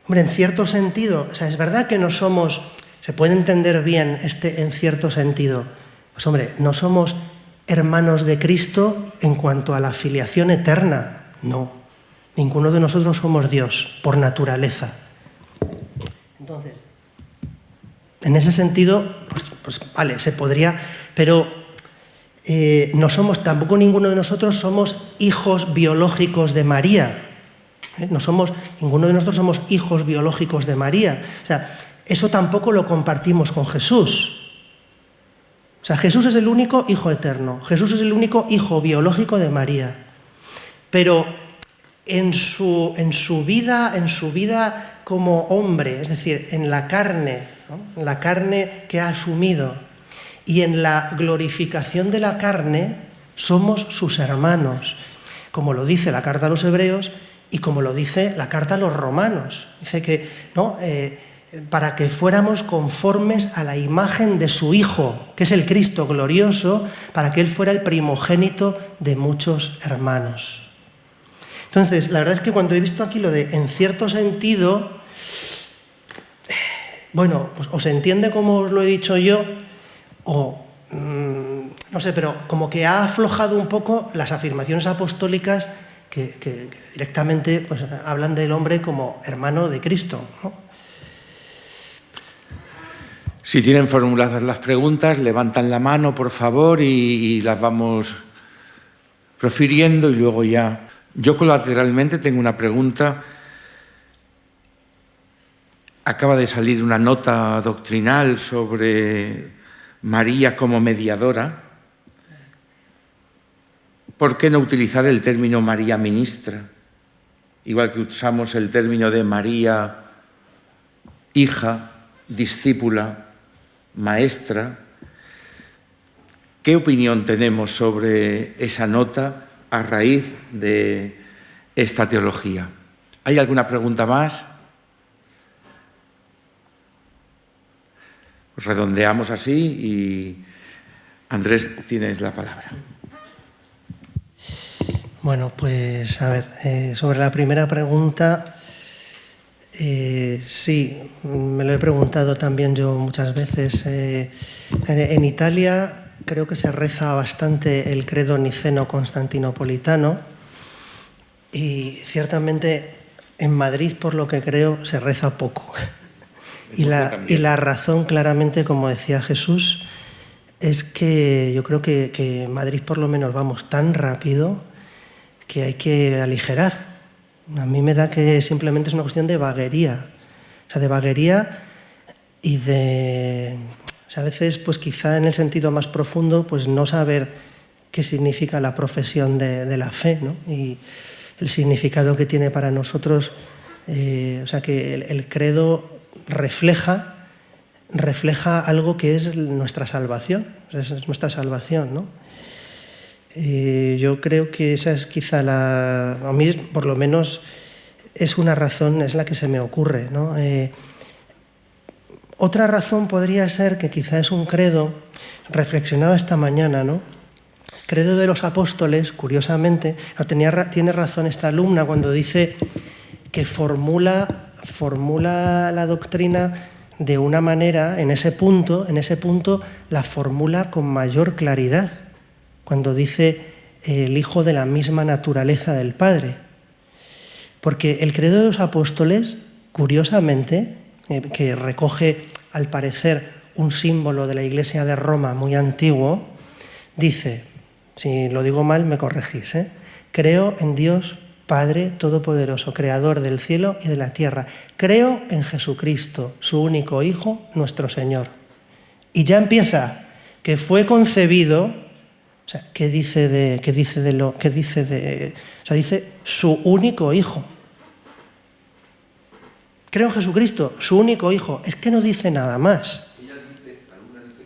hombre, en cierto sentido, o sea, es verdad que no somos... Se puede entender bien este en cierto sentido. Pues, hombre, no somos hermanos de Cristo en cuanto a la filiación eterna, no. Ninguno de nosotros somos Dios, por naturaleza. Entonces, en ese sentido, pues vale, se podría, pero no somos, tampoco ninguno de nosotros somos hijos biológicos de María. Ninguno de nosotros somos hijos biológicos de María. O sea, eso tampoco lo compartimos con Jesús. O sea, Jesús es el único Hijo eterno, Jesús es el único Hijo biológico de María. Pero en su vida como hombre, es decir, en la carne, ¿no? En la carne que ha asumido, y en la glorificación de la carne, somos sus hermanos, como lo dice la carta a los hebreos y como lo dice la carta a los romanos. Dice que, ¿no? Para que fuéramos conformes a la imagen de su Hijo, que es el Cristo glorioso, para que Él fuera el primogénito de muchos hermanos. Entonces, la verdad es que cuando he visto aquí lo de en cierto sentido, bueno, pues o se entiende como os lo he dicho yo, o no sé, pero como que ha aflojado un poco las afirmaciones apostólicas que directamente pues, hablan del hombre como hermano de Cristo, ¿no? Si tienen formuladas las preguntas, levantan la mano, por favor, y las vamos profiriendo y luego ya. Yo colateralmente tengo una pregunta. Acaba de salir una nota doctrinal sobre María como mediadora. ¿Por qué no utilizar el término María ministra? Igual que usamos el término de María hija, discípula, maestra. ¿Qué opinión tenemos sobre esa nota a raíz de esta teología? ¿Hay alguna pregunta más? Pues redondeamos así y Andrés, tienes la palabra. Bueno, pues a ver, sobre la primera pregunta, sí, me lo he preguntado también yo muchas veces. En Italia creo que se reza bastante el credo niceno-constantinopolitano y ciertamente en Madrid, por lo que creo, se reza poco. Y la razón, claramente, como decía Jesús, es que yo creo que Madrid, por lo menos, vamos tan rápido que hay que aligerar. A mí me da que simplemente es una cuestión de vaguería. O sea, de vaguería y de... O sea, a veces, pues quizá en el sentido más profundo, pues no saber qué significa la profesión de la fe, ¿no? Y el significado que tiene para nosotros. O sea, que el credo refleja algo que es nuestra salvación. Es nuestra salvación, ¿no? Yo creo que esa es quizá a mí por lo menos es una razón, es la que se me ocurre, ¿no? Otra razón podría ser que quizá es un credo, reflexionaba esta mañana, ¿no? Credo de los apóstoles, curiosamente, tiene razón esta alumna cuando dice que formula la doctrina de una manera, en ese punto la formula con mayor claridad, cuando dice el Hijo de la misma naturaleza del Padre. Porque el credo de los apóstoles, curiosamente, que recoge al parecer un símbolo de la Iglesia de Roma muy antiguo, dice, si lo digo mal me corregís, creo en Dios Padre Todopoderoso, Creador del cielo y de la tierra. Creo en Jesucristo, su único Hijo, nuestro Señor. Y ya empieza, que fue concebido, o sea, dice su único Hijo. Creo en Jesucristo, su único Hijo. Es que no dice nada más. Alguna dice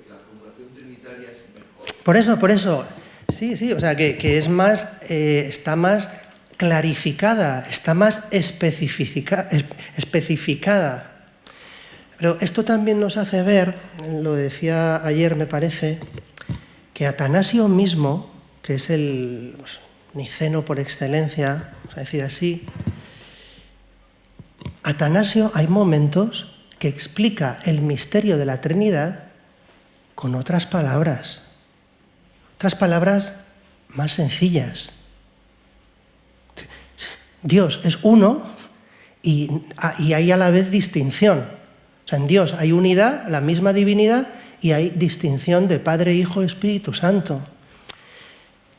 que la formulación trinitaria es mejor. Por eso. Sí, o sea, que es más, está más clarificada, está más especificada. Pero esto también nos hace ver, lo decía ayer me parece, que Atanasio mismo, que es el niceno por excelencia, vamos a decir así, Atanasio hay momentos que explica el misterio de la Trinidad con otras palabras más sencillas. Dios es uno y hay a la vez distinción. O sea, en Dios hay unidad, la misma divinidad, y hay distinción de Padre, Hijo y Espíritu Santo.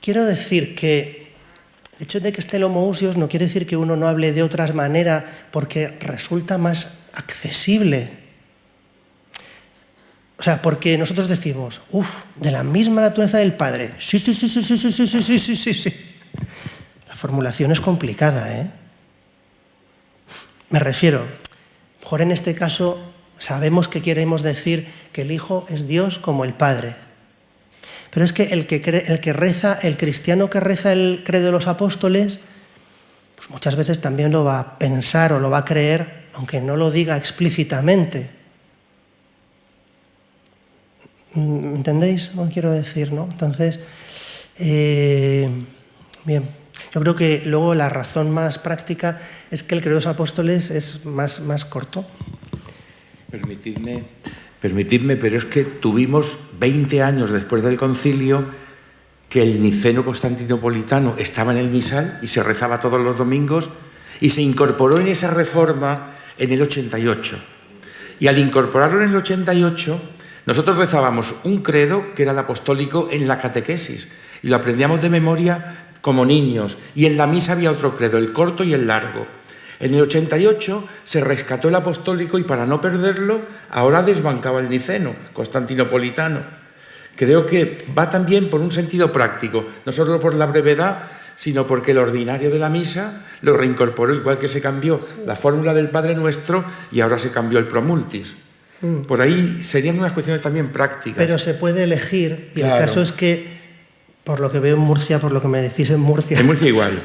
Quiero decir que el hecho de que esté el homoousios no quiere decir que uno no hable de otras maneras porque resulta más accesible. O sea, porque nosotros decimos, de la misma naturaleza del Padre. Sí. La formulación es complicada, ¿eh? Me refiero, mejor en este caso sabemos que queremos decir que el Hijo es Dios como el Padre. Pero es que el cristiano que reza el credo de los apóstoles, pues muchas veces también lo va a pensar o lo va a creer, aunque no lo diga explícitamente. ¿Entendéis lo que quiero decir, no? Entonces, bien, yo creo que luego la razón más práctica es que el credo de los apóstoles es más corto. Permitidme, pero es que tuvimos 20 años después del concilio que el niceno constantinopolitano estaba en el misal y se rezaba todos los domingos y se incorporó en esa reforma en el 88. Y al incorporarlo en el 88, nosotros rezábamos un credo que era el apostólico en la catequesis y lo aprendíamos de memoria como niños. Y en la misa había otro credo, el corto y el largo. En el 88 se rescató el apostólico y para no perderlo, ahora desbancaba el niceno constantinopolitano. Creo que va también por un sentido práctico, no solo por la brevedad, sino porque el ordinario de la misa lo reincorporó, igual que se cambió la fórmula del Padre Nuestro y ahora se cambió el Promultis. Por ahí serían unas cuestiones también prácticas. Pero se puede elegir, y claro. El caso es que, por lo que veo en Murcia, por lo que me decís en Murcia... En Murcia igual,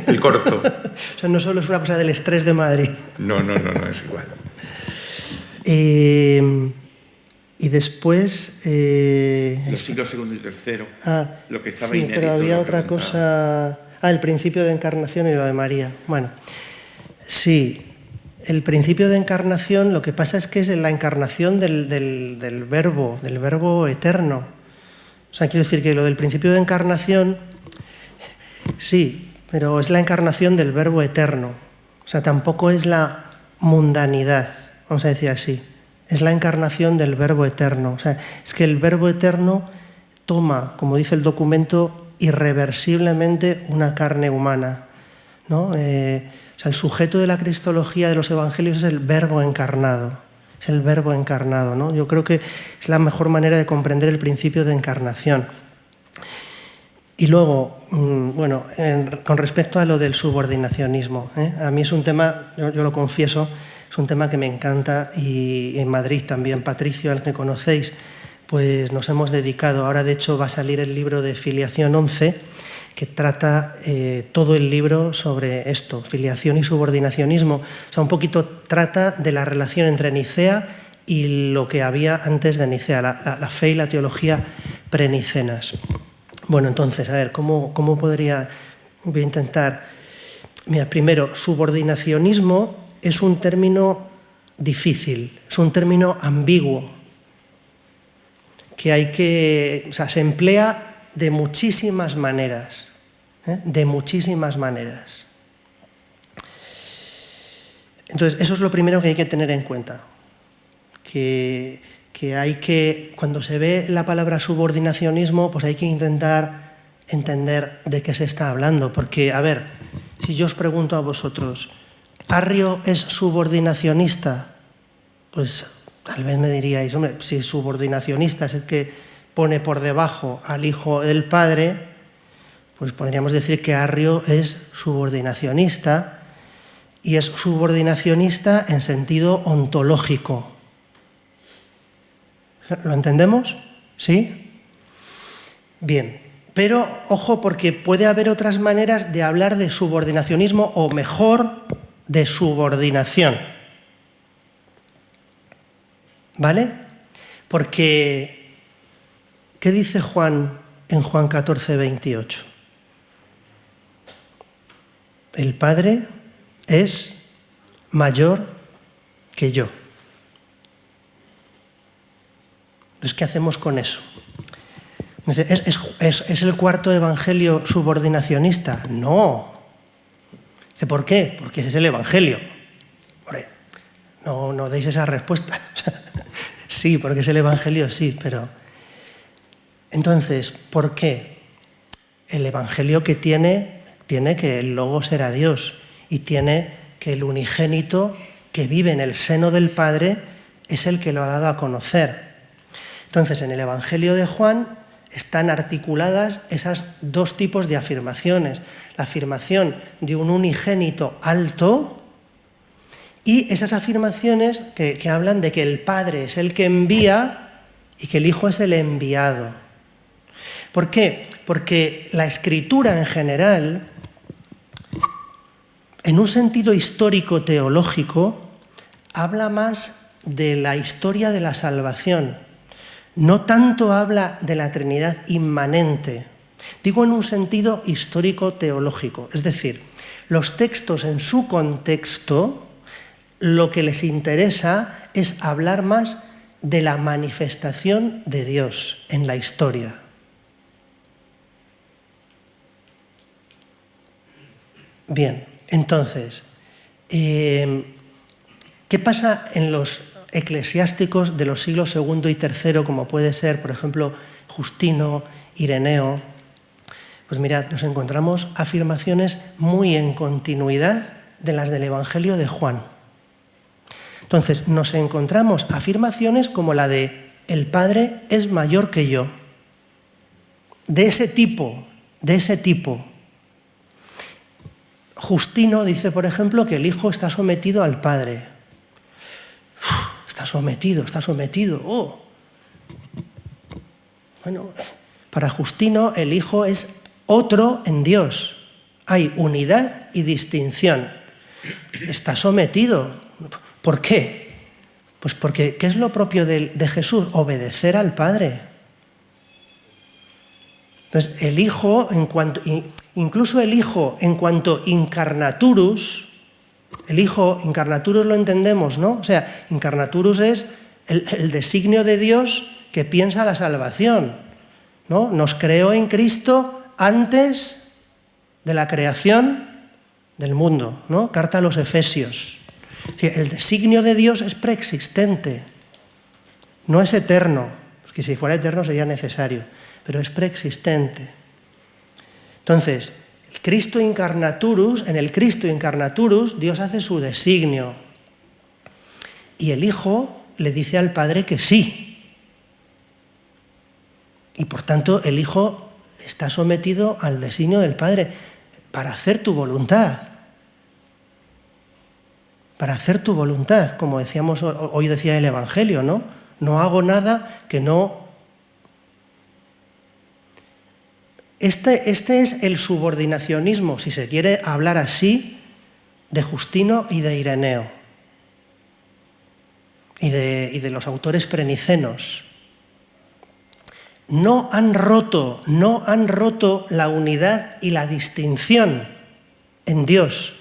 el corto. O sea, no solo es una cosa del estrés de Madrid. No, es igual. Y después... Los siglos segundo y tercero, lo que estaba sí, inédito. pero había otra cosa... el principio de encarnación y lo de María. Bueno, sí... El principio de encarnación, lo que pasa es que es la encarnación del verbo eterno. O sea, quiero decir que lo del principio de encarnación, sí, pero es la encarnación del verbo eterno. O sea, tampoco es la mundanidad, vamos a decir así. Es la encarnación del verbo eterno. O sea, es que el verbo eterno toma, como dice el documento, irreversiblemente una carne humana, ¿no? O sea, el sujeto de la cristología de los evangelios es el verbo encarnado. Es el verbo encarnado, ¿no? Yo creo que es la mejor manera de comprender el principio de encarnación. Y luego, bueno, con respecto a lo del subordinacionismo, a mí es un tema, yo lo confieso, es un tema que me encanta y en Madrid también, Patricio, al que conocéis, pues nos hemos dedicado. Ahora, de hecho, va a salir el libro de Filiación 11, que trata todo el libro sobre esto, filiación y subordinacionismo. O sea, un poquito trata de la relación entre Nicea y lo que había antes de Nicea, la fe y la teología prenicenas. Bueno, entonces, a ver, ¿cómo podría...? Voy a intentar... Mira, primero, subordinacionismo es un término difícil, es un término ambiguo, que se emplea de muchísimas maneras, de muchísimas maneras. Entonces, eso es lo primero que hay que tener en cuenta, que cuando se ve la palabra subordinacionismo, pues hay que intentar entender de qué se está hablando, porque, a ver, si yo os pregunto a vosotros, ¿Arrio es subordinacionista? Pues tal vez me diríais, hombre, si subordinacionista es el que pone por debajo al Hijo del Padre, pues podríamos decir que Arrio es subordinacionista, y es subordinacionista en sentido ontológico. ¿Lo entendemos? ¿Sí? Bien, pero ojo, porque puede haber otras maneras de hablar de subordinacionismo, o mejor, de subordinación. ¿Vale? Porque, ¿qué dice Juan en Juan 14, 28? El Padre es mayor que yo. Entonces, ¿qué hacemos con eso? ¿Es el cuarto evangelio subordinacionista? No. ¿Por qué? Porque ese es el evangelio. Hombre, no deis esa respuesta. Sí, porque es el evangelio, sí, pero... Entonces, ¿por qué? El evangelio que tiene que el Logos era Dios, y tiene que el unigénito que vive en el seno del Padre es el que lo ha dado a conocer. Entonces, en el Evangelio de Juan están articuladas esas dos tipos de afirmaciones. La afirmación de un unigénito alto y esas afirmaciones que hablan de que el Padre es el que envía y que el Hijo es el enviado. ¿Por qué? Porque la Escritura en general, en un sentido histórico-teológico, habla más de la historia de la salvación. No tanto habla de la Trinidad inmanente. Digo en un sentido histórico-teológico. Es decir, los textos en su contexto, lo que les interesa es hablar más de la manifestación de Dios en la historia. Bien, entonces, ¿qué pasa en los eclesiásticos de los siglos II y III, como puede ser, por ejemplo, Justino, Ireneo? Pues mirad, nos encontramos afirmaciones muy en continuidad de las del Evangelio de Juan. Entonces, nos encontramos afirmaciones como la de el Padre es mayor que yo. De ese tipo. Justino dice, por ejemplo, que el Hijo está sometido al Padre. Está sometido. Oh. Bueno, para Justino el Hijo es otro en Dios. Hay unidad y distinción. Está sometido. ¿Por qué? Pues porque, ¿qué es lo propio de Jesús? Obedecer al Padre. Entonces, el Hijo, incluso el Hijo en cuanto incarnaturus, el Hijo incarnaturus lo entendemos, ¿no? O sea, incarnaturus es el designio de Dios que piensa la salvación, ¿no? Nos creó en Cristo antes de la creación del mundo, ¿no? Carta a los Efesios. Es decir, el designio de Dios es preexistente, no es eterno, porque si fuera eterno sería necesario, pero es preexistente. Entonces, en el Cristo incarnaturus, Dios hace su designio. Y el Hijo le dice al Padre que sí. Y por tanto, el Hijo está sometido al designio del Padre para hacer tu voluntad. Para hacer tu voluntad, como decíamos hoy, decía el Evangelio, ¿no? No hago nada que no... Este es el subordinacionismo, si se quiere hablar así, de Justino y de Ireneo. y de los autores prenicenos, no han roto la unidad y la distinción en Dios.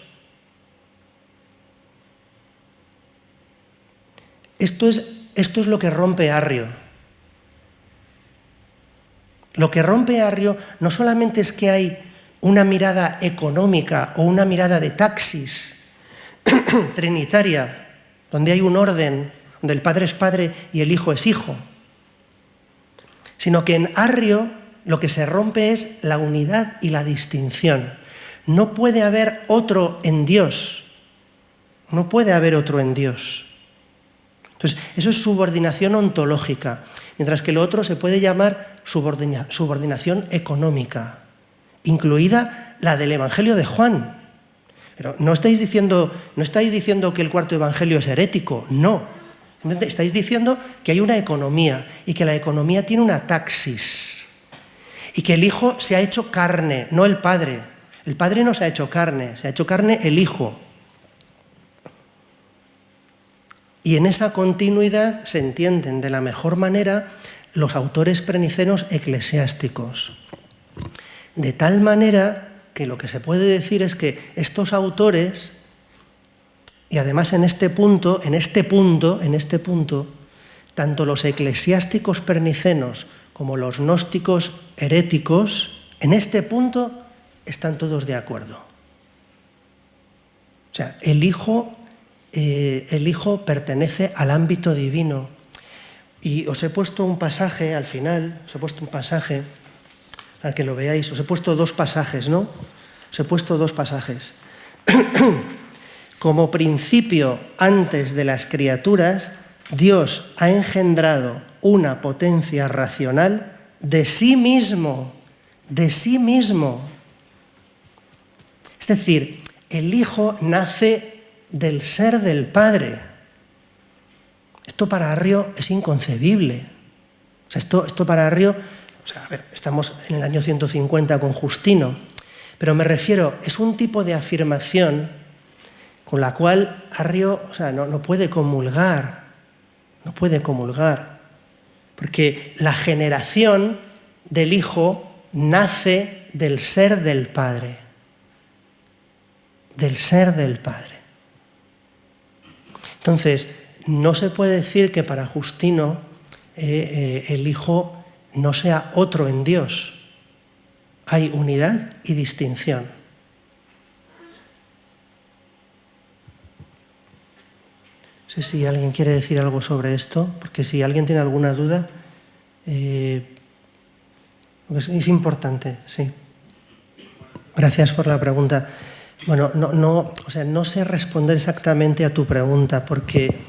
Esto es lo que rompe Arrio. Lo que rompe Arrio no solamente es que hay una mirada económica o una mirada de taxis trinitaria, donde hay un orden, donde el Padre es Padre y el Hijo es Hijo, sino que en Arrio lo que se rompe es la unidad y la distinción. No puede haber otro en Dios. No puede haber otro en Dios. Entonces, eso es subordinación ontológica, mientras que lo otro se puede llamar subordinación económica, incluida la del Evangelio de Juan. Pero no estáis diciendo que el cuarto Evangelio es herético, no. Estáis diciendo que hay una economía y que la economía tiene una taxis y que el Hijo se ha hecho carne, no el Padre. El Padre no se ha hecho carne, se ha hecho carne el Hijo. Y en esa continuidad se entienden de la mejor manera los autores prenicenos eclesiásticos. De tal manera que lo que se puede decir es que estos autores, y además en este punto, tanto los eclesiásticos pernicenos como los gnósticos heréticos, en este punto están todos de acuerdo. O sea, el Hijo pertenece al ámbito divino. Y os he puesto un pasaje al final, para que lo veáis. Os he puesto dos pasajes, ¿no? Os he puesto dos pasajes. Como principio antes de las criaturas, Dios ha engendrado una potencia racional de sí mismo. Es decir, el Hijo nace del ser del Padre. Esto para Arrio es inconcebible. O sea, esto para Arrio, a ver, estamos en el año 150 con Justino, pero me refiero, es un tipo de afirmación con la cual Arrio, no puede comulgar, porque la generación del Hijo nace del ser del Padre, Entonces, no se puede decir que para Justino el Hijo no sea otro en Dios. Hay unidad y distinción. No sé si alguien quiere decir algo sobre esto, porque si alguien tiene alguna duda, es importante, sí. Gracias por la pregunta. Bueno, no sé responder exactamente a tu pregunta, porque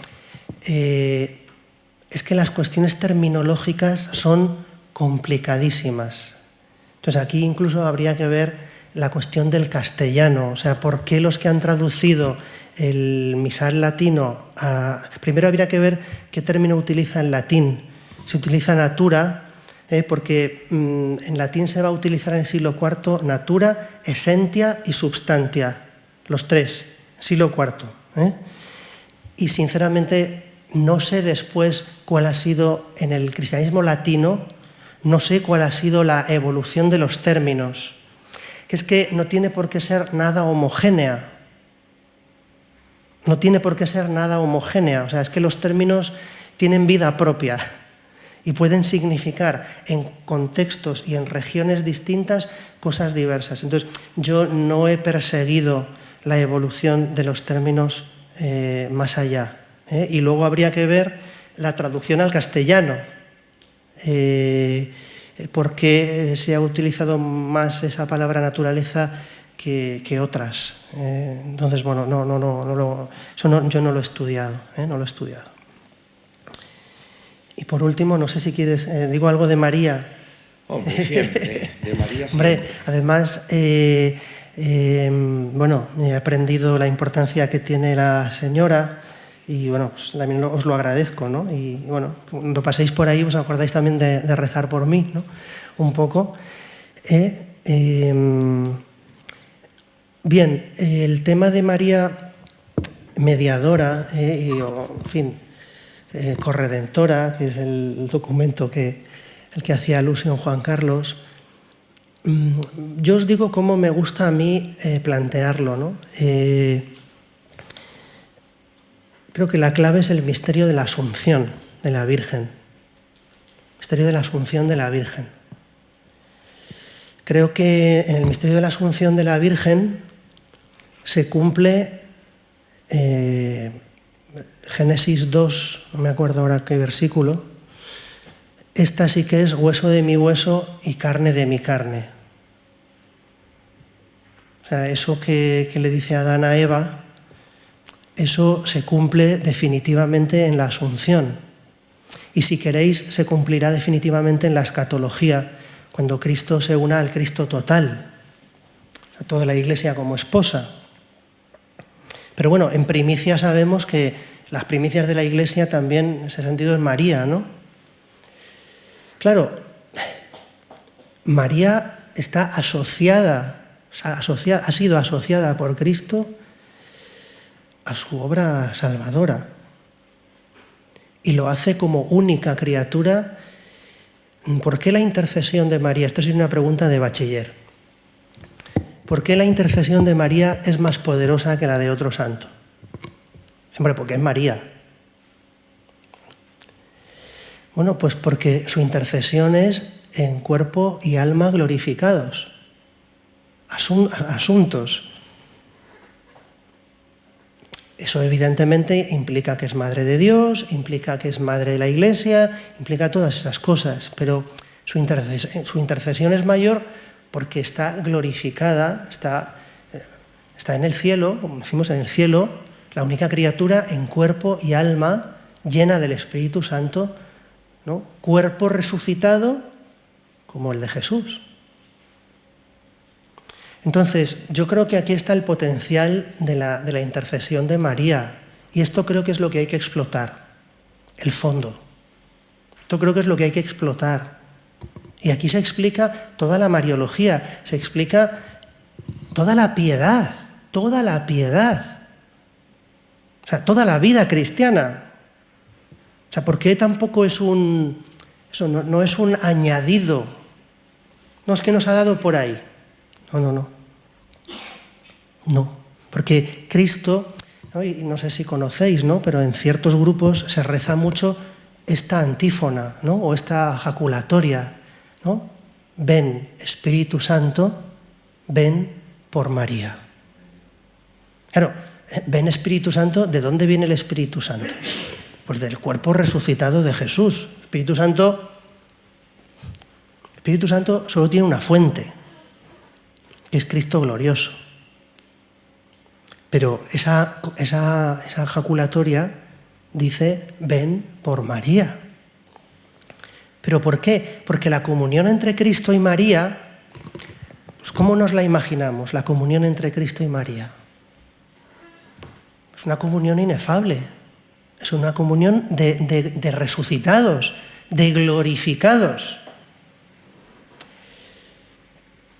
es que las cuestiones terminológicas son complicadísimas. Entonces aquí incluso habría que ver la cuestión del castellano, o sea, por qué los que han traducido el misal latino primero habría que ver qué término utiliza en latín. Se utiliza natura, porque en latín se va a utilizar en el siglo IV natura, essentia y substantia, los tres, siglo IV. Y sinceramente no sé después cuál ha sido, en el cristianismo latino, no sé cuál ha sido la evolución de los términos, que es que no tiene por qué ser nada homogénea. O sea, es que los términos tienen vida propia y pueden significar en contextos y en regiones distintas cosas diversas. Entonces, yo no he perseguido la evolución de los términos más allá. Y luego habría que ver la traducción al castellano. ¿Por qué se ha utilizado más esa palabra naturaleza que otras? Entonces, bueno, yo no lo he estudiado, Y por último, no sé si quieres, digo algo de María. Hombre, siempre, de María siempre. Hombre, además, he aprendido la importancia que tiene la señora y, pues también os lo agradezco, ¿no? Y, bueno, cuando paséis por ahí os acordáis también de rezar por mí, ¿no? Un poco. Bien, el tema de María mediadora, en fin, Corredentora, que es el documento el que hacía alusión Juan Carlos. Yo os digo cómo me gusta a mí plantearlo, ¿no? Creo que la clave es el misterio de la Asunción de la Virgen. Misterio de la Asunción de la Virgen. Creo que en el misterio de la Asunción de la Virgen se cumple Génesis 2, no me acuerdo ahora qué versículo. Esta sí que es hueso de mi hueso y carne de mi carne. O sea, eso que le dice Adán a Eva, eso se cumple definitivamente en la Asunción. Y si queréis, se cumplirá definitivamente en la escatología, cuando Cristo se una al Cristo total, a toda la Iglesia como esposa. Pero bueno, en primicia sabemos que las primicias de la Iglesia también, en ese sentido, es María, ¿no? Claro, María está ha sido asociada por Cristo a su obra salvadora. Y lo hace como única criatura. ¿Por qué la intercesión de María? Esto es una pregunta de bachiller. ¿Por qué la intercesión de María es más poderosa que la de otro santo? Siempre porque es María. Bueno, pues porque su intercesión es en cuerpo y alma glorificados, asuntos. Eso evidentemente implica que es madre de Dios, implica que es madre de la Iglesia, implica todas esas cosas, pero su intercesión es mayor porque está glorificada, está en el cielo, como decimos, en el cielo, la única criatura en cuerpo y alma llena del Espíritu Santo, ¿no? Cuerpo resucitado como el de Jesús. Entonces, yo creo que aquí está el potencial de la intercesión de María, y esto creo que es lo que hay que explotar, el fondo. Esto creo que es lo que hay que explotar. Y aquí se explica toda la mariología, se explica toda la piedad, o sea, toda la vida cristiana. O sea, ¿por qué tampoco es eso no es un añadido? No es que nos ha dado por ahí. No, porque Cristo, ¿no? Y no sé si conocéis, ¿no? Pero en ciertos grupos se reza mucho esta antífona, ¿no? O esta jaculatoria, ¿no? Ven, Espíritu Santo, ven por María. Claro, ven Espíritu Santo, ¿de dónde viene el Espíritu Santo? Pues del cuerpo resucitado de Jesús. Espíritu Santo solo tiene una fuente, que es Cristo glorioso. Pero esa jaculatoria dice, ven por María. ¿Pero por qué? Porque la comunión entre Cristo y María, pues ¿cómo nos la imaginamos, la comunión entre Cristo y María? Es una comunión inefable, es una comunión de resucitados, de glorificados.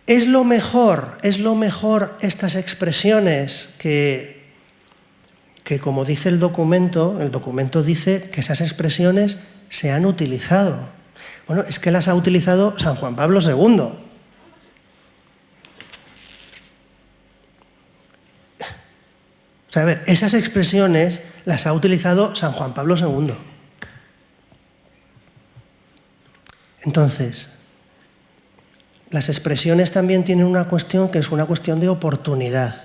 Es lo mejor estas expresiones que como dice el documento dice que esas expresiones se han utilizado. Bueno, es que las ha utilizado San Juan Pablo II. O sea, a ver, esas expresiones las ha utilizado San Juan Pablo II. Entonces, las expresiones también tienen una cuestión que es una cuestión de oportunidad.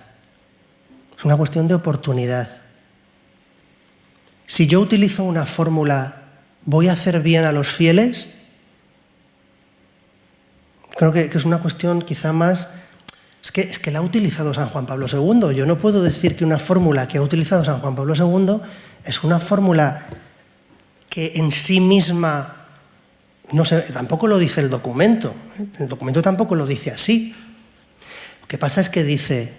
Es una cuestión de oportunidad. Si yo utilizo una fórmula, ¿voy a hacer bien a los fieles? Creo que es una cuestión quizá más... Es que la ha utilizado San Juan Pablo II. Yo no puedo decir que una fórmula que ha utilizado San Juan Pablo II es una fórmula que en sí misma... No sé, tampoco lo dice el documento. El documento tampoco lo dice así. Lo que pasa es que dice,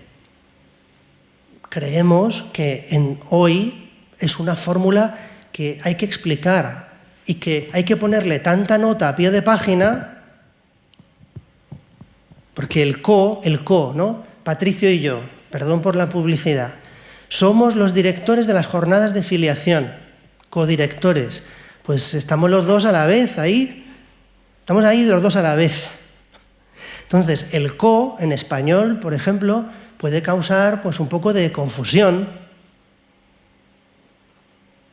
creemos que hoy es una fórmula que hay que explicar y que hay que ponerle tanta nota a pie de página, porque el co, ¿no? Patricio y yo, perdón por la publicidad, somos los directores de las jornadas de filiación. codirectores. Pues estamos los dos a la vez ahí. Estamos ahí los dos a la vez. Entonces, el co, en español, por ejemplo, puede causar pues, un poco de confusión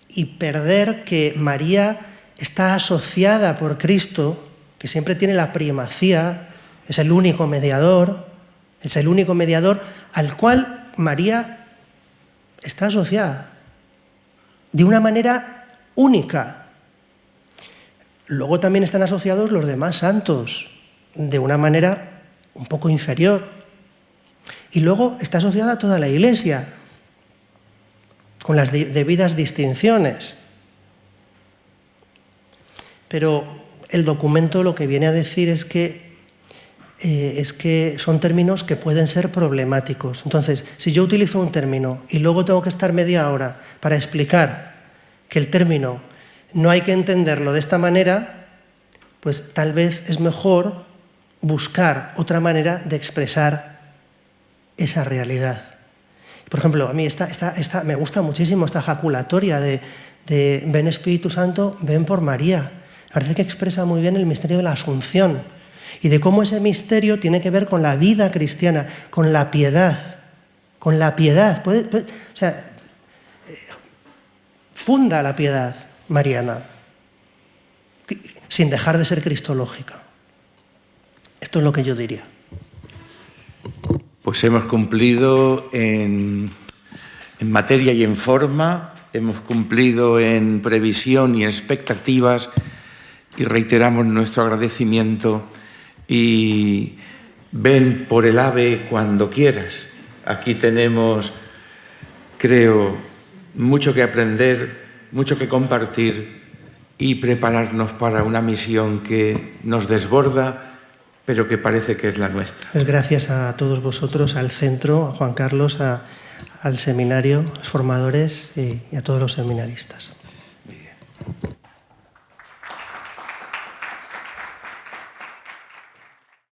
y perder que María está asociada por Cristo, que siempre tiene la primacía, es el único mediador al cual María está asociada de una manera única. Luego también están asociados los demás santos de una manera un poco inferior. Y luego está asociada toda la Iglesia con las debidas distinciones. Pero el documento lo que viene a decir es que son términos que pueden ser problemáticos. Entonces, si yo utilizo un término y luego tengo que estar media hora para explicar que el término no hay que entenderlo de esta manera, pues tal vez es mejor buscar otra manera de expresar esa realidad. Por ejemplo, a mí me gusta muchísimo esta jaculatoria de ven Espíritu Santo, ven por María. Parece que expresa muy bien el misterio de la Asunción y de cómo ese misterio tiene que ver con la vida cristiana, con la piedad. Con la piedad. Funda la piedad mariana, sin dejar de ser cristológica. Esto es lo que yo diría. Pues hemos cumplido en materia y en forma, hemos cumplido en previsión y expectativas y reiteramos nuestro agradecimiento y ven por el AVE cuando quieras. Aquí tenemos, creo, mucho que aprender, mucho que compartir y prepararnos para una misión que nos desborda, pero que parece que es la nuestra. Pues gracias a todos vosotros, al centro, a Juan Carlos, al seminario, a los formadores y a todos los seminaristas.